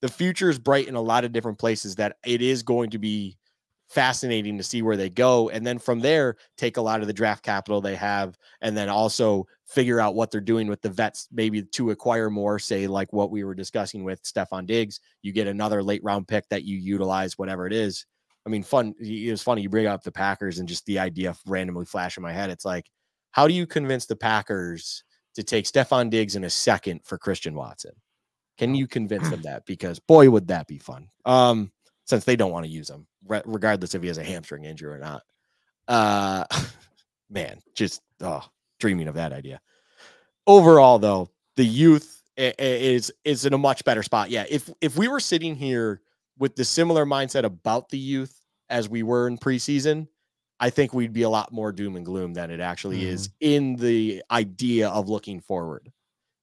the future is bright in a lot of different places, that it is going to be fascinating to see where they go. And then from there, take a lot of the draft capital they have, and then also figure out what they're doing with the vets, maybe to acquire more, say like what we were discussing with Stephon Diggs. You get another late round pick that you utilize, whatever it is. I mean, it was funny. You bring up the Packers and just the idea of randomly flash in my head. It's like, how do you convince the Packers to take Stephon Diggs in a second for Christian Watson? Can you convince them that? Because boy, would that be fun. Since they don't want to use him, regardless if he has a hamstring injury or not. Man, just dreaming of that idea. overall, though, the youth is in a much better spot. Yeah, if we were sitting here with the similar mindset about the youth as we were in preseason, I think we'd be a lot more doom and gloom than it actually is in the idea of looking forward.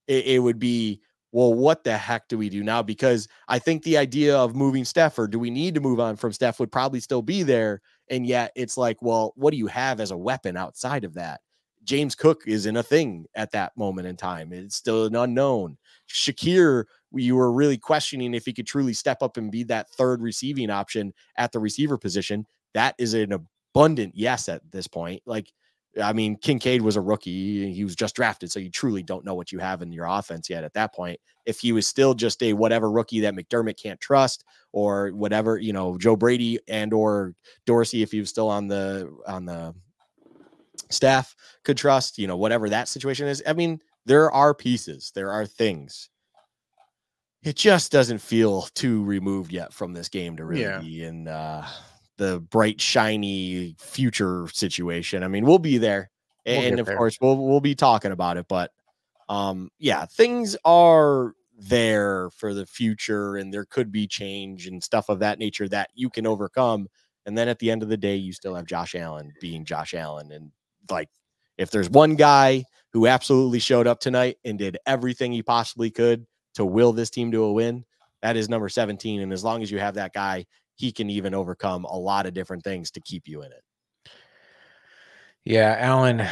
It would be, well, what the heck do we do now? Because I think the idea of moving Steph, or do we need to move on from Steph, would probably still be there. And yet it's like, well, what do you have as a weapon outside of that? James Cook isn't a thing at that moment in time. It's still an unknown. Shakir, you were really questioning if he could truly step up and be that third receiving option at the receiver position. That is an abundant yes at this point. Like, I mean, Kincaid was a rookie. He was just drafted, so you truly don't know what you have in your offense yet at that point. If he was still just a whatever rookie that McDermott can't trust, or whatever, you know, Joe Brady and or Dorsey, if he was still on the staff, could trust, you know, whatever that situation is. I mean, there are pieces, there are things. It just doesn't feel too removed yet from this game to really be in the bright, shiny future situation. I mean, we'll be there. And of course, we'll be talking about it. But yeah, things are there for the future, and there could be change and stuff of that nature that you can overcome. And then at the end of the day, you still have Josh Allen being Josh Allen. And like, if there's one guy who absolutely showed up tonight and did everything he possibly could to will this team to a win, that is number 17. And as long as you have that guy, he can even overcome a lot of different things to keep you in it. Yeah, Allen,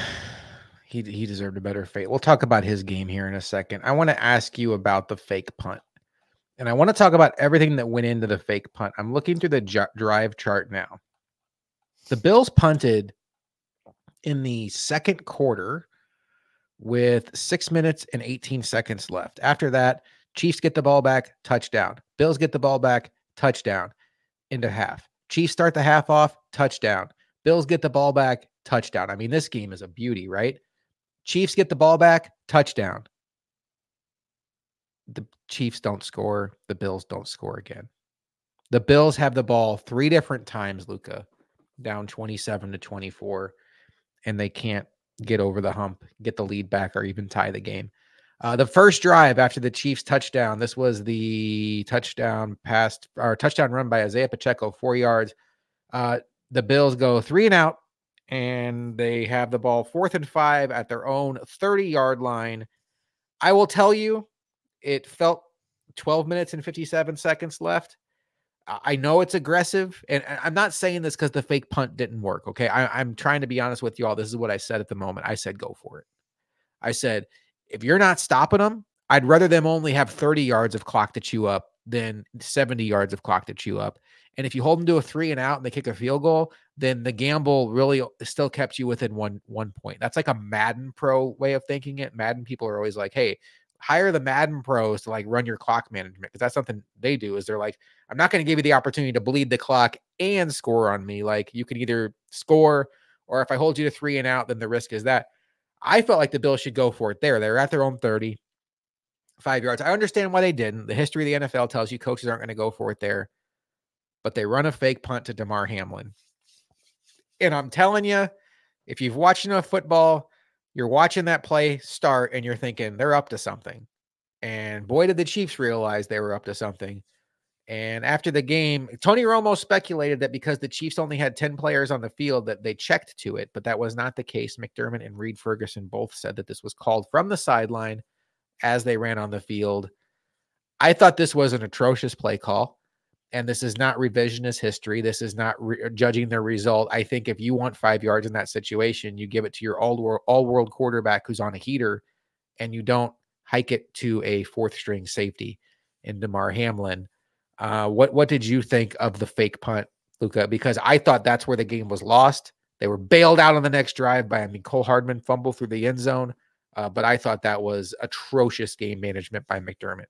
he deserved a better fate. We'll talk about his game here in a second. I want to ask you about the fake punt. And I want to talk about everything that went into the fake punt. I'm looking through the drive chart now. The Bills punted in the second quarter with 6 minutes and 18 seconds left. After that, Chiefs get the ball back, touchdown. Bills get the ball back, touchdown, into half. Chiefs start the half off, touchdown. Bills get the ball back, touchdown. I mean, this game is a beauty, right? Chiefs get the ball back, touchdown. The Chiefs don't score. The Bills don't score again. The Bills have the ball 3 different times, Luka, down 27-24, and they can't get over the hump, get the lead back, or even tie the game. The first drive after the Chiefs touchdown, this was the touchdown run by Isaiah Pacheco, 4 yards. The Bills go 3 and out, and they have the ball 4th and 5 at their own 30-yard line. I will tell you, it felt 12 minutes and 57 seconds left. I know it's aggressive, and I'm not saying this because the fake punt didn't work, okay? I'm trying to be honest with you all. This is what I said at the moment. I said, go for it. I said, if you're not stopping them, I'd rather them only have 30 yards of clock to chew up than 70 yards of clock to chew up. And if you hold them to a 3 and out and they kick a field goal, then the gamble really still kept you within one point. That's like a Madden pro way of thinking it. Madden people are always like, hey, hire the Madden pros to like run your clock management, because that's something they do. Is they're like, I'm not going to give you the opportunity to bleed the clock and score on me. Like, you can either score, or if I hold you to 3 and out, then the risk is that. I felt like the Bills should go for it there. They're at their own 35 yards. I understand why they didn't. The history of the NFL tells you coaches aren't going to go for it there, but they run a fake punt to Damar Hamlin. And I'm telling you, if you've watched enough football, you're watching that play start and you're thinking they're up to something. And boy, did the Chiefs realize they were up to something. And after the game, Tony Romo speculated that because the Chiefs only had 10 players on the field that they checked to it, but that was not the case. McDermott and Reed Ferguson both said that this was called from the sideline as they ran on the field. I thought this was an atrocious play call, and this is not revisionist history. This is not judging the result. I think if you want 5 yards in that situation, you give it to your all-world quarterback who's on a heater, and you don't hike it to a 4th string safety in Damar Hamlin. What did you think of the fake punt, Luka? Because I thought that's where the game was lost. They were bailed out on the next drive by Cole Hardman fumble through the end zone. But I thought that was atrocious game management by McDermott.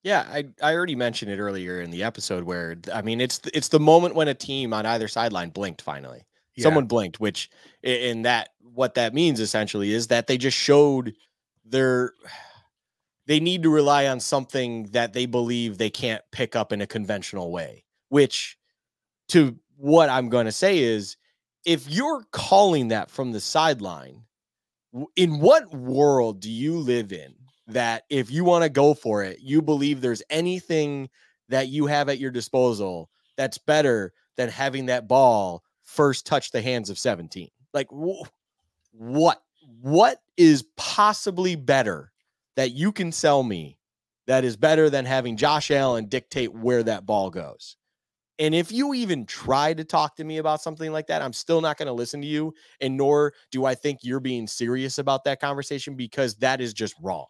Yeah, I already mentioned it earlier in the episode where, I mean, it's the moment when a team on either sideline blinked finally. Yeah. Someone blinked, which in that, what that means essentially is that they just showed they need to rely on something that they believe they can't pick up in a conventional way, which, to what I'm going to say is, if you're calling that from the sideline, In what world do you live in that if you want to go for it, you believe there's anything that you have at your disposal that's better than having that ball first touch the hands of 17? Like, what is possibly better that you can sell me that is better than having Josh Allen dictate where that ball goes? And if you even try to talk to me about something like that, I'm still not going to listen to you. And nor do I think you're being serious about that conversation, because that is just wrong.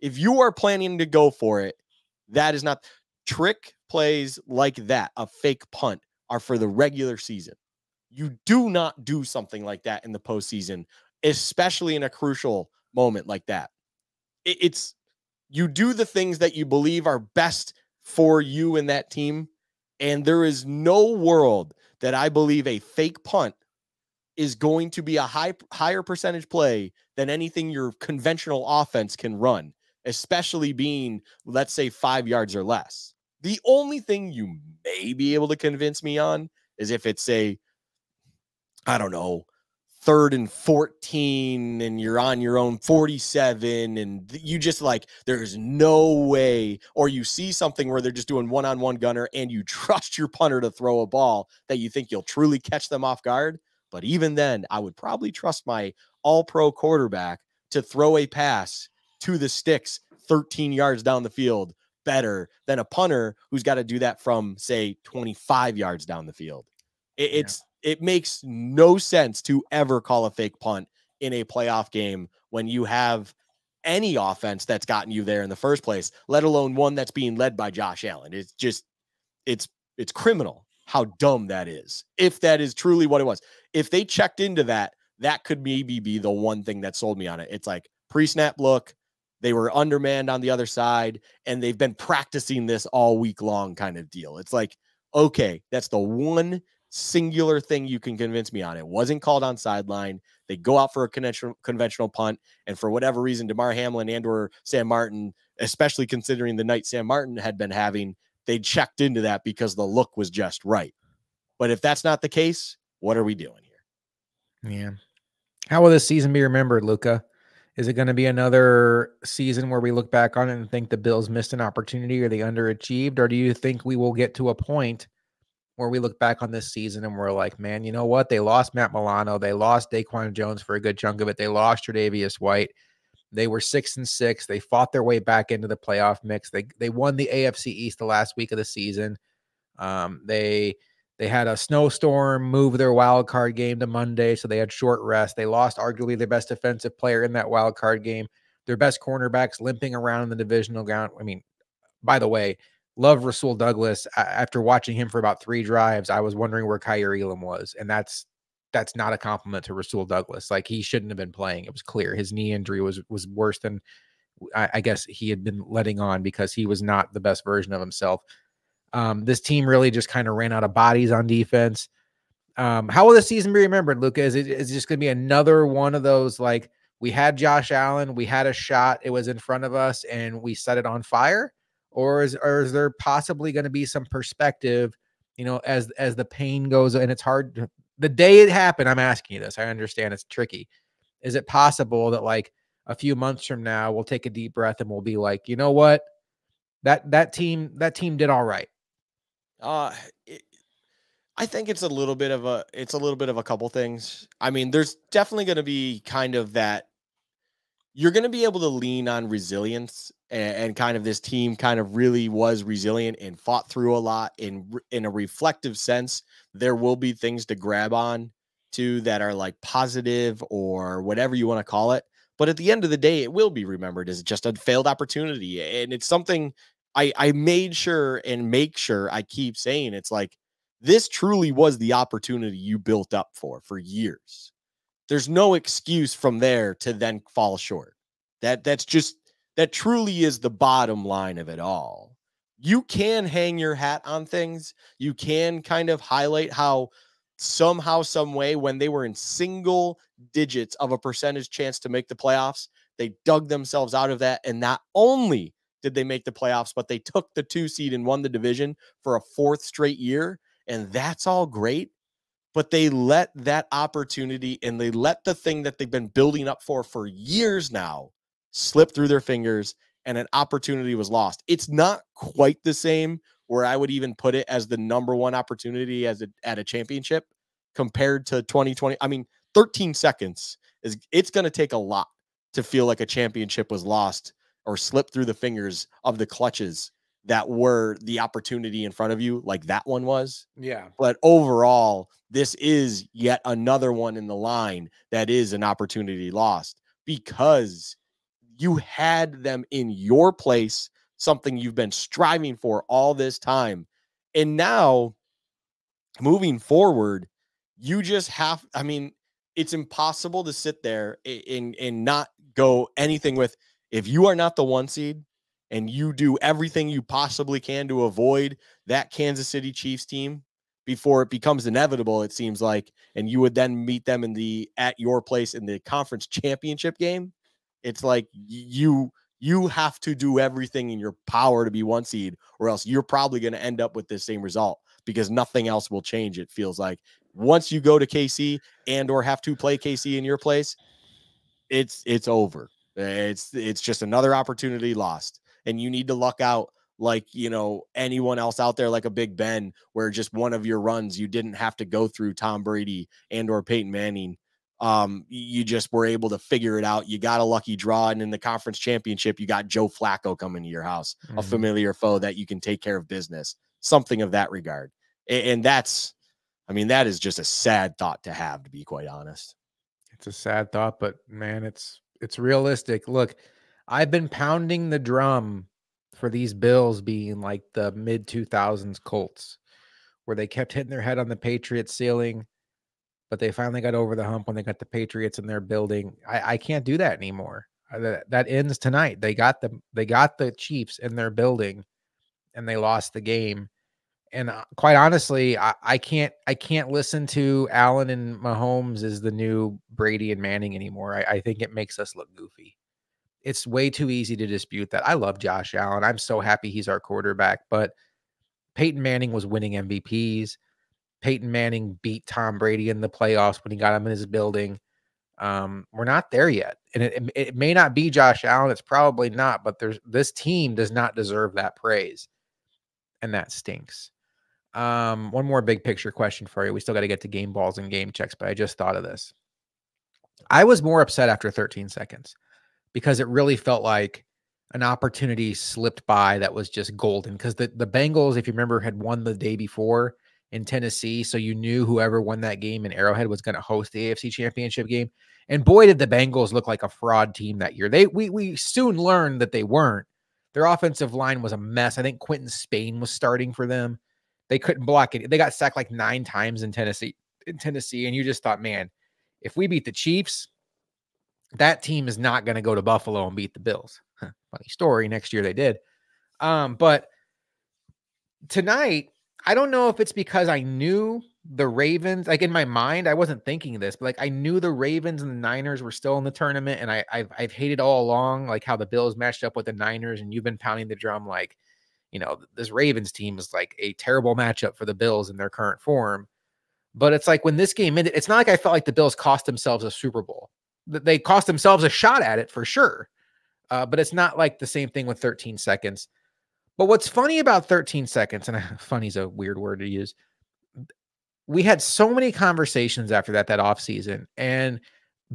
If you are planning to go for it, that is not. Trick plays like that, a fake punt, are for the regular season. You do not do something like that in the postseason, especially in a crucial moment like that. It's you do the things that you believe are best for you and that team. And there is no world that I believe a fake punt is going to be a higher percentage play than anything your conventional offense can run, especially being, let's say, 5 yards or less. The only thing you may be able to convince me on is if it's a, I don't know, 3rd and 14 and you're on your own 47 and you just like, there's no way, or you see something where they're just doing one-on-one gunner and you trust your punter to throw a ball that you think you'll truly catch them off guard. But even then, I would probably trust my all-pro quarterback to throw a pass to the sticks 13 yards down the field better than a punter who's got to do that from, say, 25 yards down the field. It makes no sense to ever call a fake punt in a playoff game when you have any offense that's gotten you there in the first place, let alone one that's being led by Josh Allen. It's just, it's criminal how dumb that is. If that is truly what it was, if they checked into that, that could maybe be the one thing that sold me on it. It's like pre-snap look. They were undermanned on the other side, and they've been practicing this all week long kind of deal. It's like, okay, that's the one singular thing you can convince me on. It wasn't called on sideline. They go out for a conventional punt, and for whatever reason, Damar Hamlin and or Sam Martin, especially considering the night Sam Martin had been having, they checked into that because the look was just right. But if that's not the case, what are we doing here? Yeah. How will this season be remembered, Luka? Is it going to be another season where we look back on it and think the Bills missed an opportunity or they underachieved? Or do you think we will get to a point where we look back on this season and we're like, man, you know what? They lost Matt Milano. They lost Daquan Jones for a good chunk of it. They lost Tre'Davious White. They were 6-6. They fought their way back into the playoff mix. They won the AFC East the last week of the season. They had a snowstorm move their wild card game to Monday, so they had short rest. They lost arguably their best defensive player in that wild card game. Their best cornerbacks limping around in the divisional round. I mean, by the way, love Rasul Douglas. After watching him for about 3 drives, I was wondering where Kyer Elam was, and that's not a compliment to Rasul Douglas. Like, he shouldn't have been playing. It was clear his knee injury was worse than I guess he had been letting on, because he was not the best version of himself. This team really just kind of ran out of bodies on defense. How will this season be remembered, Luka? Is it just going to be another one of those, like, we had Josh Allen, we had a shot, it was in front of us, and we set it on fire? Or is there possibly going to be some perspective, as the pain goes, and it's hard the day it happened? I'm asking you this. I understand it's tricky. Is it possible that, like, a few months from now, we'll take a deep breath and we'll be like, you know what? That team did all right. I think it's a little bit of a couple things. I mean, there's definitely going to be kind of that. You're going to be able to lean on resilience, and kind of this team kind of really was resilient and fought through a lot in a reflective sense. There will be things to grab on to that are like positive or whatever you want to call it. But at the end of the day, it will be remembered as just a failed opportunity. And it's something I made sure and make sure I keep saying. It's like, this truly was the opportunity you built up for years. There's no excuse from there to then fall short. That truly is the bottom line of it all. You can hang your hat on things. You can kind of highlight how somehow, some way, when they were in single digits of a percentage chance to make the playoffs, they dug themselves out of that. And not only did they make the playoffs, but they took the 2 seed and won the division for a 4th straight year. And that's all great. but they let that opportunity and they let the thing that they've been building up for years now slip through their fingers, and an opportunity was lost. It's not quite the same where I would even put it as the number one opportunity at a championship compared to 2020. I mean, 13 seconds it's going to take a lot to feel like a championship was lost or slipped through the fingers of the clutches that were the opportunity in front of you, like that one was. Yeah. But overall, this is yet another one in the line that is an opportunity lost because you had them in your place, something you've been striving for all this time. And now moving forward, you just have, I mean, it's impossible to sit there and not go anything with, if you are not the one seed and you do everything you possibly can to avoid that Kansas City Chiefs team before it becomes inevitable, it seems like, and you would then meet them at your place in the conference championship game. It's like you have to do everything in your power to be one seed, or else you're probably going to end up with this same result because nothing else will change. It feels like once you go to KC and or have to play KC in your place, it's over. It's just another opportunity lost, and you need to luck out like, you know, anyone else out there, like a Big Ben, where just one of your runs you didn't have to go through Tom Brady and or Peyton Manning. You just were able to figure it out. You got a lucky draw, and in the conference championship, you got Joe Flacco coming to your house, a familiar foe that you can take care of business, something of that regard. And that's, I mean, that is just a sad thought to have, to be quite honest. It's a sad thought, but man, it's realistic. Look, I've been pounding the drum for these Bills being like the mid 2000s Colts, where they kept hitting their head on the Patriots ceiling, but they finally got over the hump when they got the Patriots in their building. I can't do that anymore. That ends tonight. They got the Chiefs in their building, and they lost the game. And quite honestly, I can't listen to Allen and Mahomes as the new Brady and Manning anymore. I think it makes us look goofy. It's way too easy to dispute that. I love Josh Allen. I'm so happy he's our quarterback, but Peyton Manning was winning MVPs. Peyton Manning beat Tom Brady in the playoffs when he got him in his building. We're not there yet. And it may not be Josh Allen. It's probably not, but this team does not deserve that praise. And that stinks. One more big picture question for you. We still got to get to game balls and game checks, but I just thought of this. I was more upset after 13 seconds because it really felt like an opportunity slipped by that was just golden. Because the Bengals, if you remember, had won the day before in Tennessee. So you knew whoever won that game in Arrowhead was going to host the AFC Championship game. And boy, did the Bengals look like a fraud team that year. We soon learned that they weren't. Their offensive line was a mess. I think Quentin Spain was starting for them. They couldn't block it. They got sacked like 9 times in Tennessee. And you just thought, man, if we beat the Chiefs, that team is not going to go to Buffalo and beat the Bills. Funny story. Next year they did. But tonight, I don't know if it's because I knew the Ravens, like in my mind, I wasn't thinking this, but like I knew the Ravens and the Niners were still in the tournament. And I've hated all along, like how the Bills matched up with the Niners, and you've been pounding the drum like, you know, this Ravens team is like a terrible matchup for the Bills in their current form. But it's like when this game ended, it's not like I felt like the Bills cost themselves a Super Bowl. They cost themselves a shot at it for sure. But it's not like the same thing with 13 seconds. But what's funny about 13 seconds, and funny is a weird word to use. We had so many conversations after that offseason, and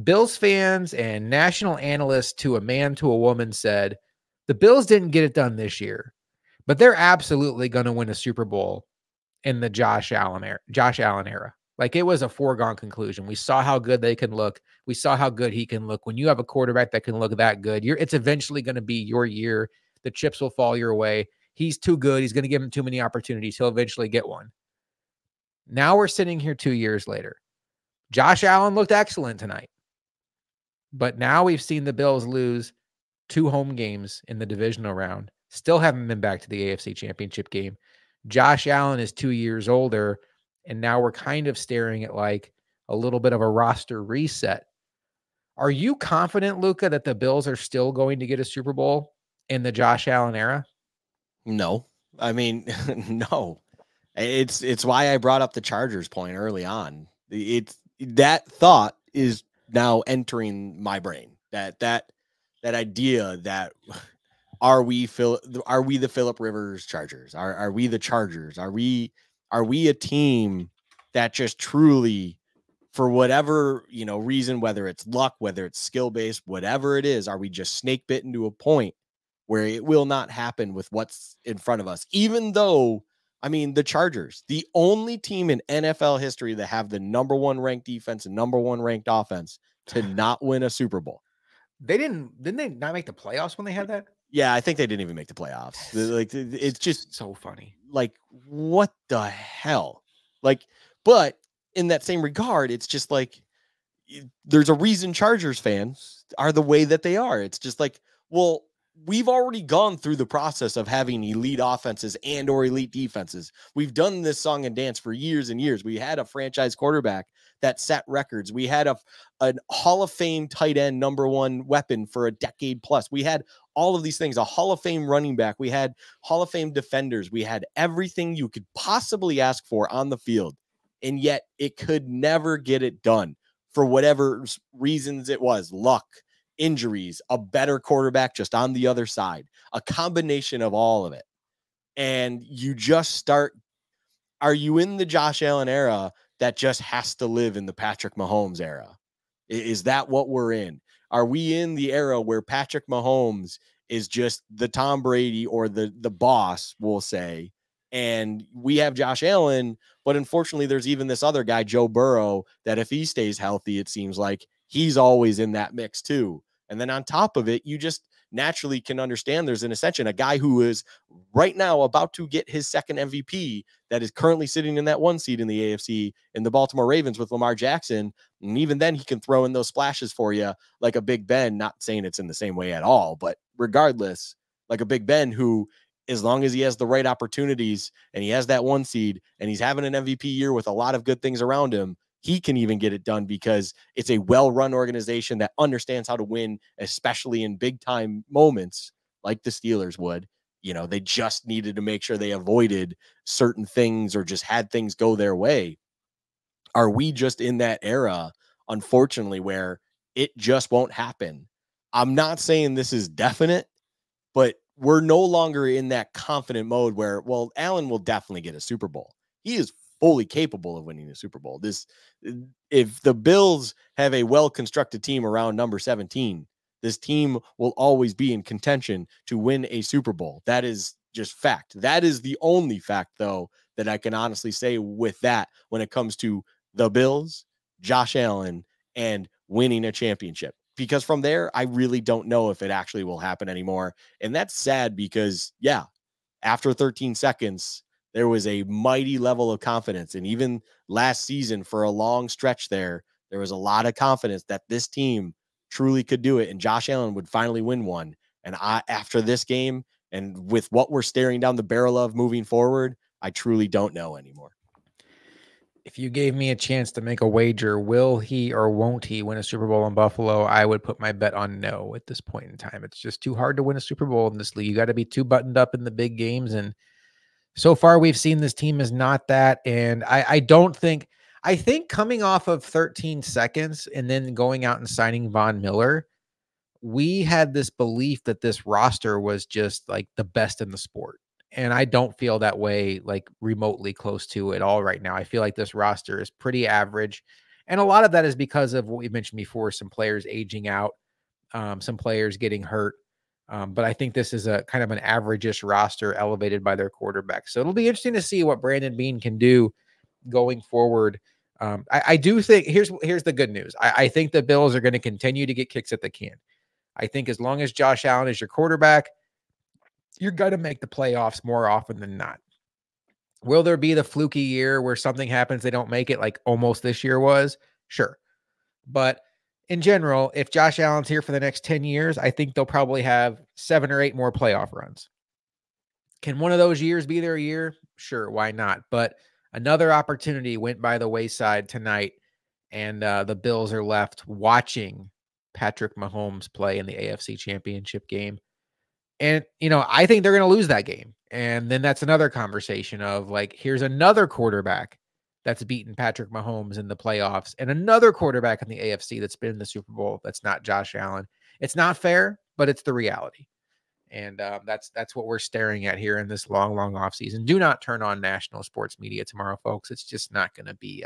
Bills fans and national analysts, to a man, to a woman, said the Bills didn't get it done this year, but they're absolutely going to win a Super Bowl in the Josh Allen era. Like, it was a foregone conclusion. We saw how good they can look. We saw how good he can look. When you have a quarterback that can look that good, it's eventually going to be your year. The chips will fall your way. He's too good. He's going to give him too many opportunities. He'll eventually get one. Now we're sitting here 2 years later. Josh Allen looked excellent tonight. But now we've seen the Bills lose 2 home games in the divisional round. Still haven't been back to the AFC Championship game. Josh Allen is 2 years older, and now we're kind of staring at like a little bit of a roster reset. Are you confident, Luka, that the Bills are still going to get a Super Bowl in the Josh Allen era? No. I mean, no. It's why I brought up the Chargers point early on. It's that thought is now entering my brain. That idea that are we the Phillip Rivers Chargers? Are we the Chargers? Are we a team that just truly, for whatever reason, whether it's luck, whether it's skill based, whatever it is, are we just snake bitten to a point where it will not happen with what's in front of us? Even though, I mean, the Chargers, the only team in NFL history that have the #1 ranked defense and #1 ranked offense to not win a Super Bowl. Didn't they not make the playoffs when they had that? Yeah, I think they didn't even make the playoffs. Like, it's just so funny. Like, what the hell? Like, but in that same regard, it's just like, there's a reason Chargers fans are the way that they are. It's just like, well, we've already gone through the process of having elite offenses and or elite defenses. We've done this song and dance for years and years. We had a franchise quarterback that set records. We had a Hall of Fame tight end #1 weapon for a decade plus. We had all of these things, a Hall of Fame running back. We had Hall of Fame defenders. We had everything you could possibly ask for on the field. And yet it could never get it done for whatever reasons it was. Luck, injuries, a better quarterback just on the other side, a combination of all of it. And you just start, are you in the Josh Allen era that just has to live in the Patrick Mahomes era? Is that what we're in? Are we in the era where Patrick Mahomes is just the Tom Brady or the boss, we'll say, and we have Josh Allen, but unfortunately there's even this other guy, Joe Burrow, that if he stays healthy, it seems like he's always in that mix too. And then on top of it, you just naturally can understand there's an ascension, a guy who is right now about to get his second MVP that is currently sitting in that 1 seed in the AFC in the Baltimore Ravens with Lamar Jackson. And even then he can throw in those splashes for you like a Big Ben, not saying it's in the same way at all, but regardless, like a Big Ben who, as long as he has the right opportunities and he has that 1 seed and he's having an MVP year with a lot of good things around him, he can even get it done because it's a well-run organization that understands how to win, especially in big time moments like the Steelers would. They just needed to make sure they avoided certain things or just had things go their way. Are we just in that era, unfortunately, where it just won't happen? I'm not saying this is definite, but we're no longer in that confident mode where, well, Allen will definitely get a Super Bowl. He is fully capable of winning a Super Bowl. If the Bills have a well-constructed team around number 17, this team will always be in contention to win a Super Bowl. That is just fact. That is the only fact, though, that I can honestly say with that when it comes to the Bills, Josh Allen, and winning a championship. Because from there, I really don't know if it actually will happen anymore. And that's sad because, yeah, after 13 seconds, there was a mighty level of confidence. And even last season, for a long stretch there was a lot of confidence that this team truly could do it. And Josh Allen would finally win one. And after this game, and with what we're staring down the barrel of moving forward, I truly don't know anymore. If you gave me a chance to make a wager, will he or won't he win a Super Bowl in Buffalo? I would put my bet on no at this point in time. It's just too hard to win a Super Bowl in this league. You got to be too buttoned up in the big games. And so far we've seen this team is not that. And I think coming off of 13 seconds and then going out and signing Von Miller, we had this belief that this roster was just like the best in the sport. And I don't feel that way, like remotely close to it all right now. I feel like this roster is pretty average. And a lot of that is because of what we mentioned before, some players aging out, some players getting hurt. But I think this is a kind of an average-ish roster elevated by their quarterback. So it'll be interesting to see what Brandon Beane can do going forward. I do think here's the good news. I think the Bills are going to continue to get kicks at the can. I think as long as Josh Allen is your quarterback, you're going to make the playoffs more often than not. Will there be the fluky year where something happens, they don't make it, like almost this year was? Sure. But in general, if Josh Allen's here for the next 10 years, I think they'll probably have 7 or 8 more playoff runs. Can one of those years be their year? Sure, why not? But another opportunity went by the wayside tonight, and the Bills are left watching Patrick Mahomes play in the AFC Championship game. And, I think they're going to lose that game. And then that's another conversation of like, here's another quarterback that's beaten Patrick Mahomes in the playoffs and another quarterback in the AFC that's been in the Super Bowl. That's not Josh Allen. It's not fair, but it's the reality. And that's what we're staring at here in this long, long off season. Do not turn on national sports media tomorrow, folks. It's just not going to be,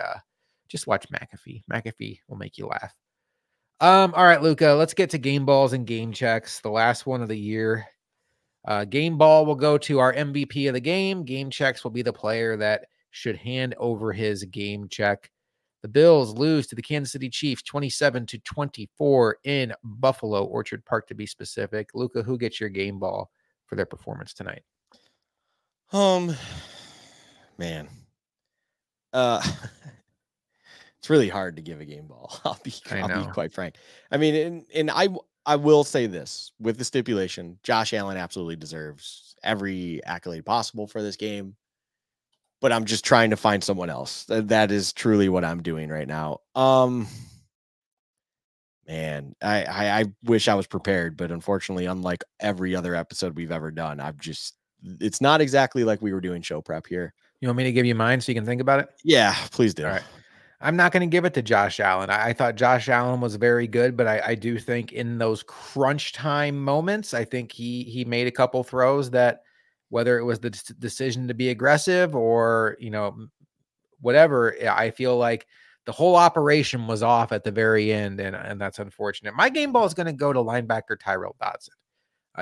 just watch McAfee. McAfee will make you laugh. All right, Luka, let's get to game balls and game checks. The last one of the year. Game ball will go to our MVP of the game. Game checks will be the player that should hand over his game check. The Bills lose to the Kansas City Chiefs 27-24 in Buffalo, Orchard Park to be specific. Luka, who gets your game ball for their performance tonight? Man. It's really hard to give a game ball. I'll be quite frank. I mean, and I will say this with the stipulation, Josh Allen absolutely deserves every accolade possible for this game. But I'm just trying to find someone else. That is truly what I'm doing right now. Man, I wish I was prepared, but unfortunately, unlike every other episode we've ever done, it's not exactly like we were doing show prep here. You want me to give you mine so you can think about it? Yeah, please do. All right. I'm not going to give it to Josh Allen. I thought Josh Allen was very good, but I do think in those crunch time moments, I think he made a couple throws that, whether it was the decision to be aggressive or, whatever, I feel like the whole operation was off at the very end, and that's unfortunate. My game ball is going to go to linebacker Tyrell Dodson.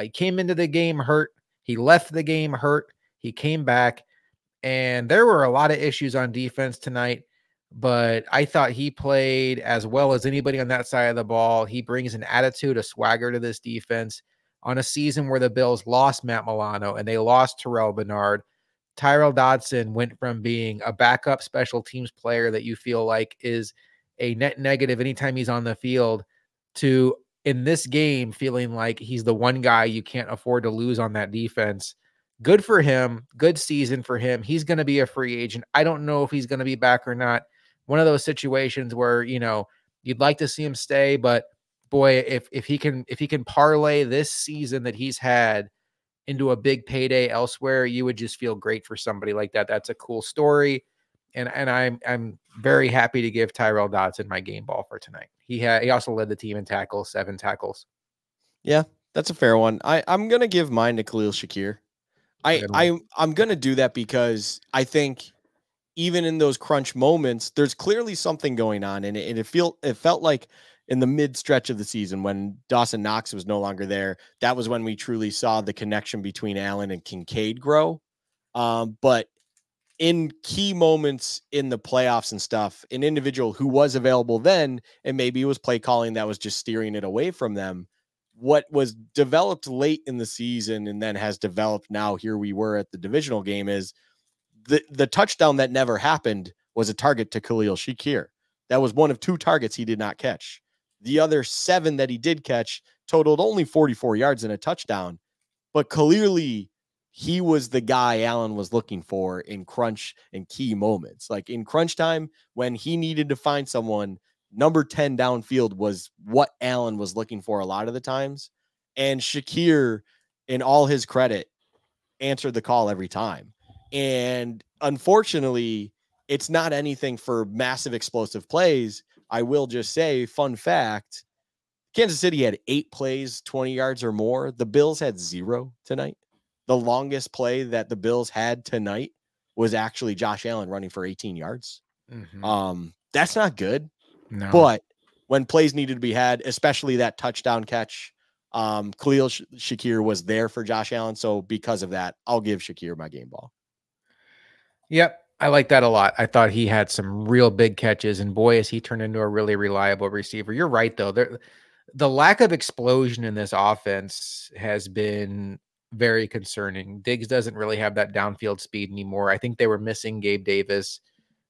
He came into the game hurt. He left the game hurt. He came back, and there were a lot of issues on defense tonight, but I thought he played as well as anybody on that side of the ball. He brings an attitude, a swagger to this defense on a season where the Bills lost Matt Milano and they lost Terrell Bernard. Tyrell Dodson went from being a backup special teams player that you feel like is a net negative anytime he's on the field to, in this game, feeling like he's the one guy you can't afford to lose on that defense. Good for him. Good season for him. He's going to be a free agent. I don't know if he's going to be back or not. One of those situations where, you'd like to see him stay, but boy, if he can parlay this season that he's had into a big payday elsewhere, you would just feel great for somebody like that. That's a cool story. And I'm very happy to give Tyrell Dodson my game ball for tonight. He also led the team in tackles, 7 tackles. Yeah, that's a fair one. I'm gonna give mine to Khalil Shakir. I'm gonna do that because I think even in those crunch moments, there's clearly something going on, and it felt like in the mid stretch of the season when Dawson Knox was no longer there, that was when we truly saw the connection between Allen and Kincaid grow. But in key moments in the playoffs and stuff, an individual who was available then, and maybe it was play calling that was just steering it away from them, what was developed late in the season and then has developed now, here we were at the divisional game, is the touchdown that never happened was a target to Khalil Shakir. That was one of 2 targets he did not catch. The other 7 that he did catch totaled only 44 yards and a touchdown, but clearly he was the guy Allen was looking for in crunch and key moments. Like in crunch time, when he needed to find someone, number 10 downfield was what Allen was looking for a lot of the times. And Shakir, in all his credit, answered the call every time. And unfortunately, it's not anything for massive explosive plays. I will just say, fun fact, Kansas City had 8 plays, 20 yards or more. The Bills had 0 tonight. The longest play that the Bills had tonight was actually Josh Allen running for 18 yards. Mm-hmm. That's not good. No. But when plays needed to be had, especially that touchdown catch, Khalil Shakir was there for Josh Allen. So because of that, I'll give Shakir my game ball. Yep. I like that a lot. I thought he had some real big catches, and boy, has he turned into a really reliable receiver. You're right, though. The lack of explosion in this offense has been very concerning. Diggs doesn't really have that downfield speed anymore. I think they were missing Gabe Davis,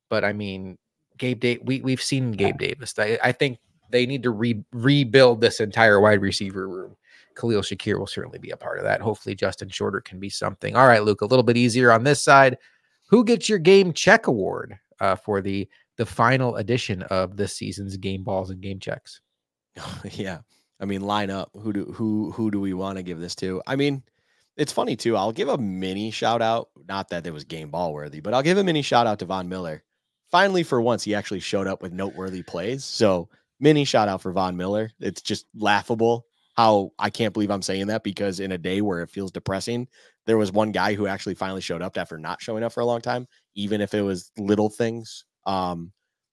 but I mean, we've seen Gabe Davis. I think they need to rebuild this entire wide receiver room. Khalil Shakir will certainly be a part of that. Hopefully Justin Shorter can be something. All right, Luke, a little bit easier on this side. Who gets your game check award for the final edition of this season's game balls and game checks? Yeah. I mean, line up. Who do we want to give this to? I mean, it's funny too. I'll give a mini shout out. Not that it was game ball worthy, but I'll give a mini shout out to Von Miller. Finally, for once, he actually showed up with noteworthy plays. So mini shout out for Von Miller. It's just laughable how I can't believe I'm saying that, because in a day where it feels depressing, there was one guy who actually finally showed up after not showing up for a long time, even if it was little things.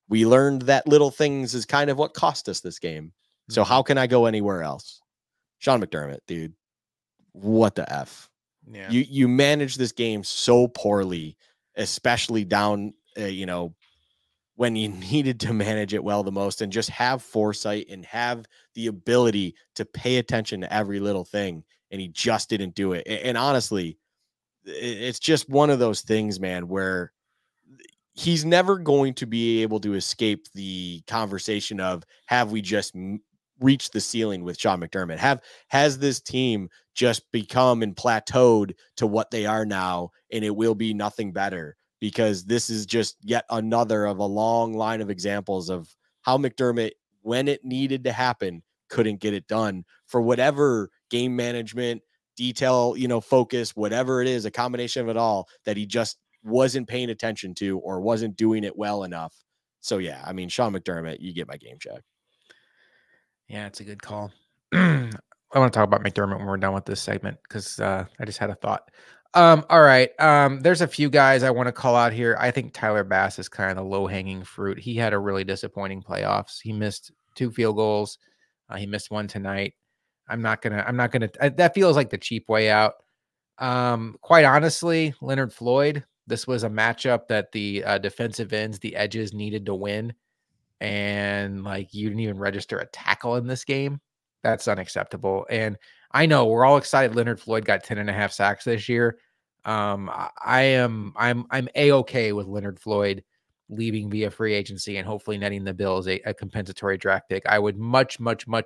We learned that little things is kind of what cost us this game. So how can I go anywhere else? Sean McDermott, dude, what the F? Yeah. You managed this game so poorly, especially down, when you needed to manage it well the most, and just have foresight and have the ability to pay attention to every little thing. And he just didn't do it. And honestly, it's just one of those things, man, where he's never going to be able to escape the conversation of, have we just reached the ceiling with Sean McDermott? Has this team just become and plateaued to what they are now, and it will be nothing better? Because this is just yet another of a long line of examples of how McDermott, when it needed to happen, couldn't get it done for whatever game management, detail, focus, whatever it is, a combination of it all, that he just wasn't paying attention to or wasn't doing it well enough. So yeah, I mean, Sean McDermott, you get my game check. Yeah, it's a good call. I want to talk about McDermott when we're done with this segment, because I just had a thought. All right. There's a few guys I want to call out here. I think Tyler Bass is kind of the low-hanging fruit. He had a really disappointing playoffs. He missed 2 field goals. He missed one tonight. That feels like the cheap way out. Quite honestly, Leonard Floyd, this was a matchup that the defensive ends, the edges, needed to win. And like, you didn't even register a tackle in this game. That's unacceptable. And I know we're all excited Leonard Floyd got 10.5 sacks this year. I'm A-okay with Leonard Floyd leaving via free agency and hopefully netting the Bills a compensatory draft pick. I would much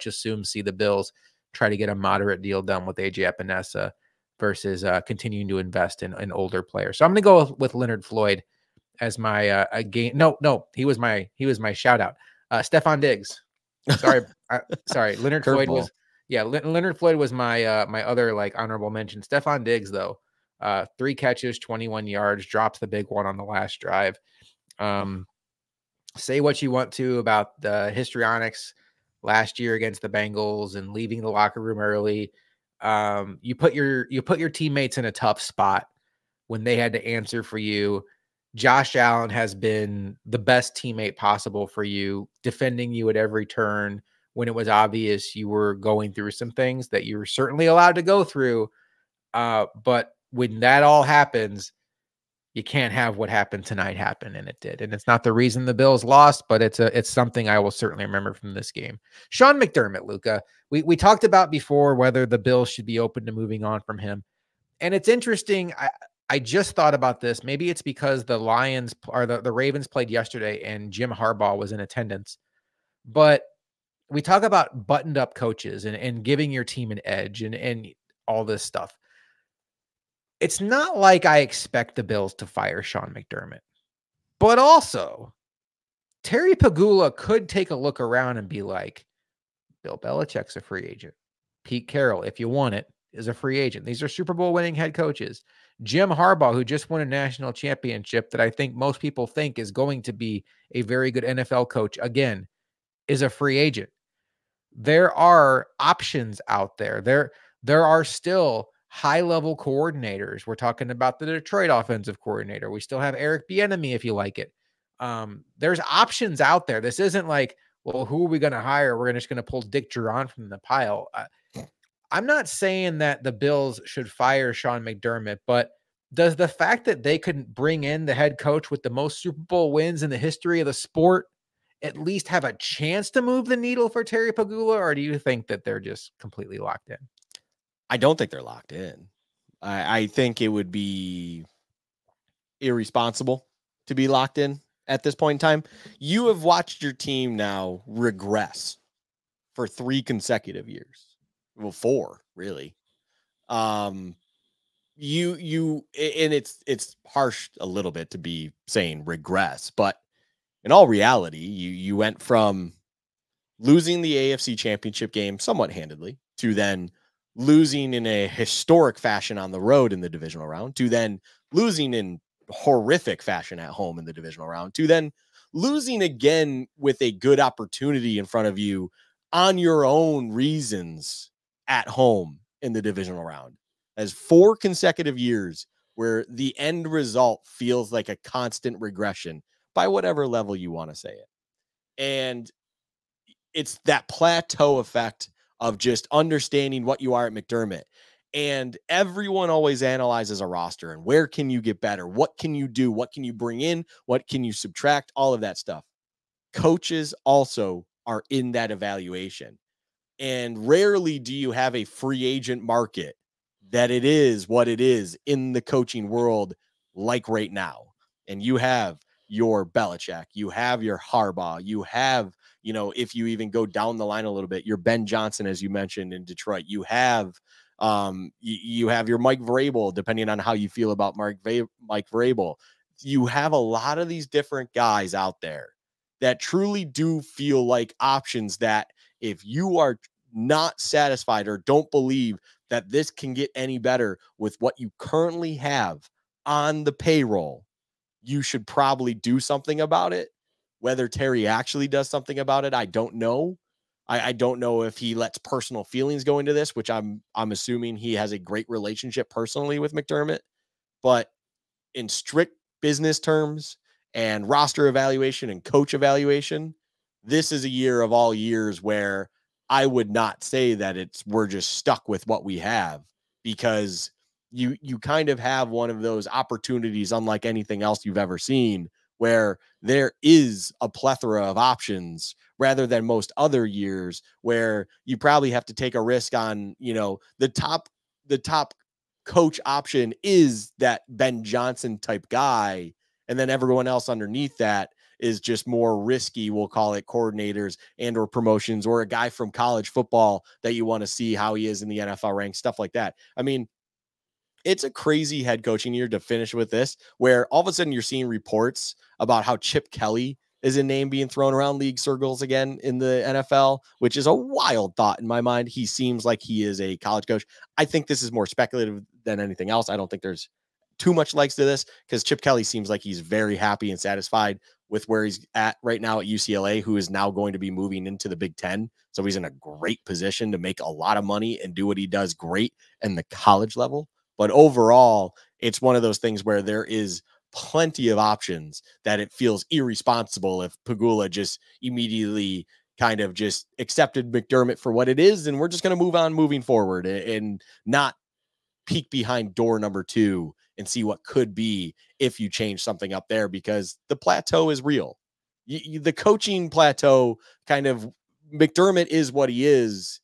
assume see the Bills try to get a moderate deal done with AJ Epinesa versus continuing to invest in older players. So I'm going to go with Leonard Floyd as my game. No, he was my shout out. Stephon Diggs. Sorry. Leonard Floyd was, Leonard Floyd was my my other like honorable mention. Stephon Diggs though, 3 catches, 21 yards, drops the big one on the last drive. Say what you want to about the histrionics last year against the Bengals and leaving the locker room early. You put your teammates in a tough spot when they had to answer for you. Josh Allen has been the best teammate possible for you, defending you at every turn when it was obvious you were going through some things that you were certainly allowed to go through. But when that all happens, you can't have what happened tonight happen, and it did. And it's not the reason the Bills lost, but it's something I will certainly remember from this game. Sean McDermott, Luka, we talked about before whether the Bills should be open to moving on from him. And it's interesting. I just thought about this. Maybe it's because the Lions or the Ravens played yesterday and Jim Harbaugh was in attendance. But we talk about buttoned up coaches and giving your team an edge and all this stuff. It's not like I expect the Bills to fire Sean McDermott. But also, Terry Pagula could take a look around and be like, Bill Belichick's a free agent. Pete Carroll, if you want it, is a free agent. These are Super Bowl winning head coaches. Jim Harbaugh, who just won a national championship that I think most people think is going to be a very good NFL coach, again, is a free agent. There are options out there. There are still high-level coordinators. We're talking about the Detroit offensive coordinator. We still have Eric Bieniemy if you like it. There's options out there. This isn't like, well, who are we going to hire? We're just going to pull Dick Duran from the pile. I'm not saying that the Bills should fire Sean McDermott, but does the fact that they couldn't bring in the head coach with the most Super Bowl wins in the history of the sport at least have a chance to move the needle for Terry Pagula, or do you think that they're just completely locked in? I don't think they're locked in. I think it would be irresponsible to be locked in at this point in time. You have watched your team now regress for 3 consecutive years. Well, 4 really. And it's harsh a little bit to be saying regress, but in all reality, you went from losing the AFC Championship game somewhat handedly, to then losing in a historic fashion on the road in the divisional round, to then losing in horrific fashion at home in the divisional round, to then losing again with a good opportunity in front of you on your own reasons at home in the divisional round. As 4 consecutive years where the end result feels like a constant regression by whatever level you want to say it. And it's that plateau effect of just understanding what you are at McDermott. And everyone always analyzes a roster and where can you get better? What can you do? What can you bring in? What can you subtract? All of that stuff. Coaches also are in that evaluation. And rarely do you have a free agent market that it is what it is in the coaching world like right now. And you have your Belichick, you have your Harbaugh, you have, if you even go down the line a little bit, your Ben Johnson, as you mentioned in Detroit, you have you have your Mike Vrabel, depending on how you feel about Mike Vrabel. You have a lot of these different guys out there that truly do feel like options that if you are not satisfied or don't believe that this can get any better with what you currently have on the payroll, you should probably do something about it. Whether Terry actually does something about it, I don't know. I don't know if he lets personal feelings go into this, which I'm assuming he has a great relationship personally with McDermott. But in strict business terms and roster evaluation and coach evaluation, this is a year of all years where I would not say that we're just stuck with what we have, because you kind of have one of those opportunities unlike anything else you've ever seen, where there is a plethora of options rather than most other years where you probably have to take a risk on, the top coach option is that Ben Johnson type guy. And then everyone else underneath that is just more risky, we'll call it, coordinators and or promotions, or a guy from college football that you want to see how he is in the NFL ranks, stuff like that. I mean, it's a crazy head coaching year to finish with this, where all of a sudden you're seeing reports about how Chip Kelly is a name being thrown around league circles again in the NFL, which is a wild thought in my mind. He seems like he is a college coach. I think this is more speculative than anything else. I don't think there's too much legs to this, because Chip Kelly seems like he's very happy and satisfied with where he's at right now at UCLA, who is now going to be moving into the Big Ten. So he's in a great position to make a lot of money and do what he does great in the college level. But overall, it's one of those things where there is plenty of options that it feels irresponsible if Pagula just immediately kind of just accepted McDermott for what it is, and we're just going to move on moving forward and not peek behind door number 2 and see what could be if you change something up there, because the plateau is real. The coaching plateau, kind of, McDermott is what he is.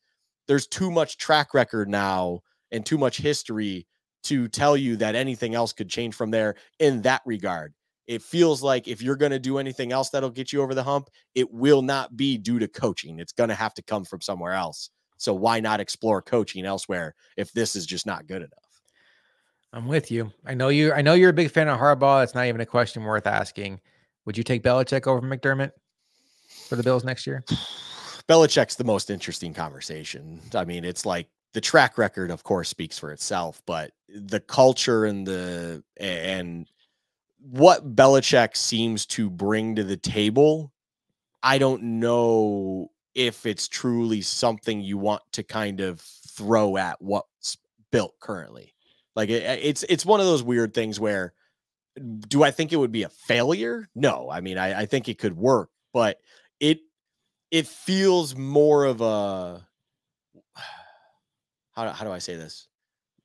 There's too much track record now and too much history to tell you that anything else could change from there in that regard. It feels like if you're going to do anything else that'll get you over the hump, it will not be due to coaching. It's going to have to come from somewhere else. So why not explore coaching elsewhere if this is just not good enough? I'm with you. I know you're a big fan of Harbaugh. It's not even a question worth asking. Would you take Belichick over McDermott for the Bills next year? Belichick's the most interesting conversation. I mean, it's like the track record, of course, speaks for itself, but the culture and what Belichick seems to bring to the table, I don't know if it's truly something you want to kind of throw at what's built currently. Like it's one of those weird things where, do I think it would be a failure? No. I mean, I think it could work, but it feels more of a, how do I say this?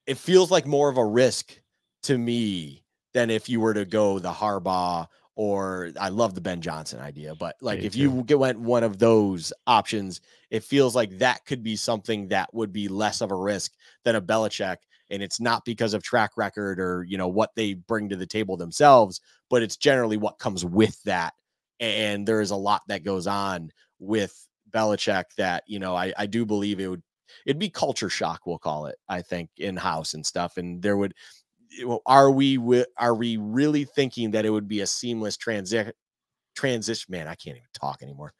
It feels like more of a risk to me than if you were to go the Harbaugh, or I love the Ben Johnson idea, but like if you went one of those options, it feels like that could be something that would be less of a risk than a Belichick. And it's not because of track record or, what they bring to the table themselves, but it's generally what comes with that. And there is a lot that goes on with Belichick that, I do believe it'd be culture shock, we'll call it, I think, in-house and stuff. And there would, are we really thinking that it would be a seamless transition? Man, I can't even talk anymore.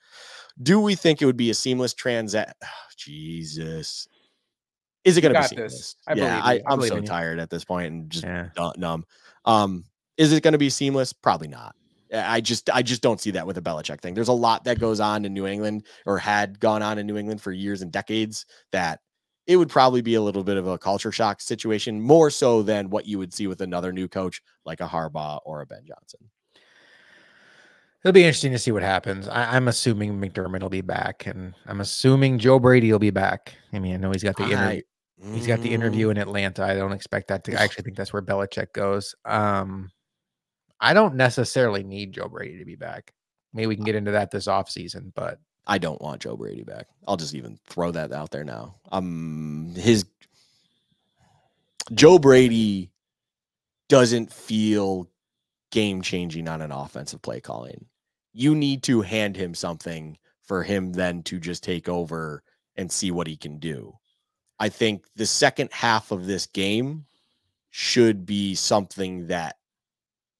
Do we think it would be a seamless transaction? Oh, Jesus. Is it going to be got seamless? this. I Yeah, believe you. I I'm believe so in you. tired at this point and just Yeah. numb. Is it going to be seamless? Probably not. I just don't see that with a Belichick thing. There's a lot that goes on in New England or had gone on in New England for years and decades that it would probably be a little bit of a culture shock situation, more so than what you would see with another new coach like a Harbaugh or a Ben Johnson. It'll be interesting to see what happens. I'm assuming McDermott will be back, and I'm assuming Joe Brady will be back. I mean, I know he's got the interview. He's got the interview in Atlanta. I don't expect that to. I actually think that's where Belichick goes. I don't necessarily need Joe Brady to be back. Maybe we can get into that this offseason, but I don't want Joe Brady back. I'll just even throw that out there now. Joe Brady doesn't feel game changing on an offensive play calling. You need to hand him something for him then to just take over and see what he can do. I think the second half of this game should be something that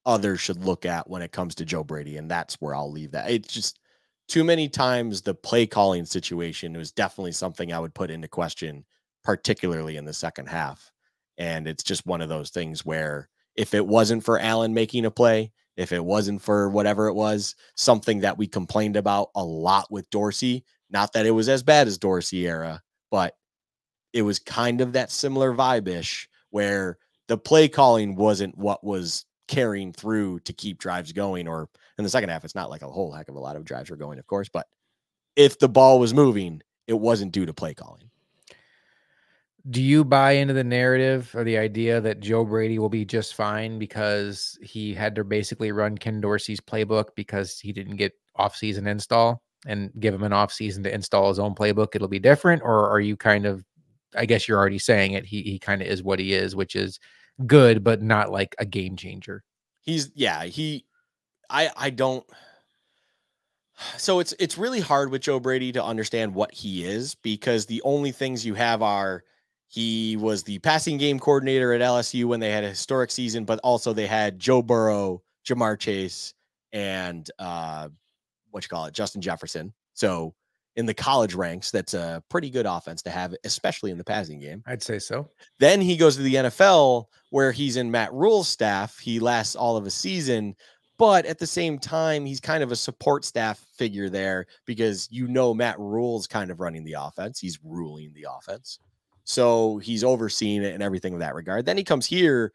others should look at when it comes to Joe Brady. And that's where I'll leave that. It's just too many times the play calling situation was definitely something I would put into question, particularly in the second half. And it's just one of those things where if it wasn't for Allen making a play, if it wasn't for whatever it was, something that we complained about a lot with Dorsey, not that it was as bad as Dorsey era, but it was kind of that similar vibe-ish where the play calling wasn't what was carrying through to keep drives going. Or in the second half, it's not like a whole heck of a lot of drives were going, of course, but if the ball was moving, it wasn't due to play calling. do you buy into the narrative or the idea that Joe Brady will be just fine because he had to basically run Ken Dorsey's playbook because he didn't get off-season install and give him an off-season to install his own playbook? It'll be different, or are you kind of, I guess you're already saying it, he kind of is what he is, which is good, but not like a game changer. I don't. So it's really hard with Joe Brady to understand what he is, because the only things you have are he was the passing game coordinator at LSU when they had a historic season, but also they had Joe Burrow, Jamar Chase, and Justin Jefferson. So in the college ranks, that's a pretty good offense to have, especially in the passing game. I'd say so. Then he goes to the NFL where he's in Matt Rule's staff. He lasts all of a season, but at the same time, he's kind of a support staff figure there because Matt Rule's kind of running the offense. He's ruling the offense. So he's overseeing it and everything in that regard. Then he comes here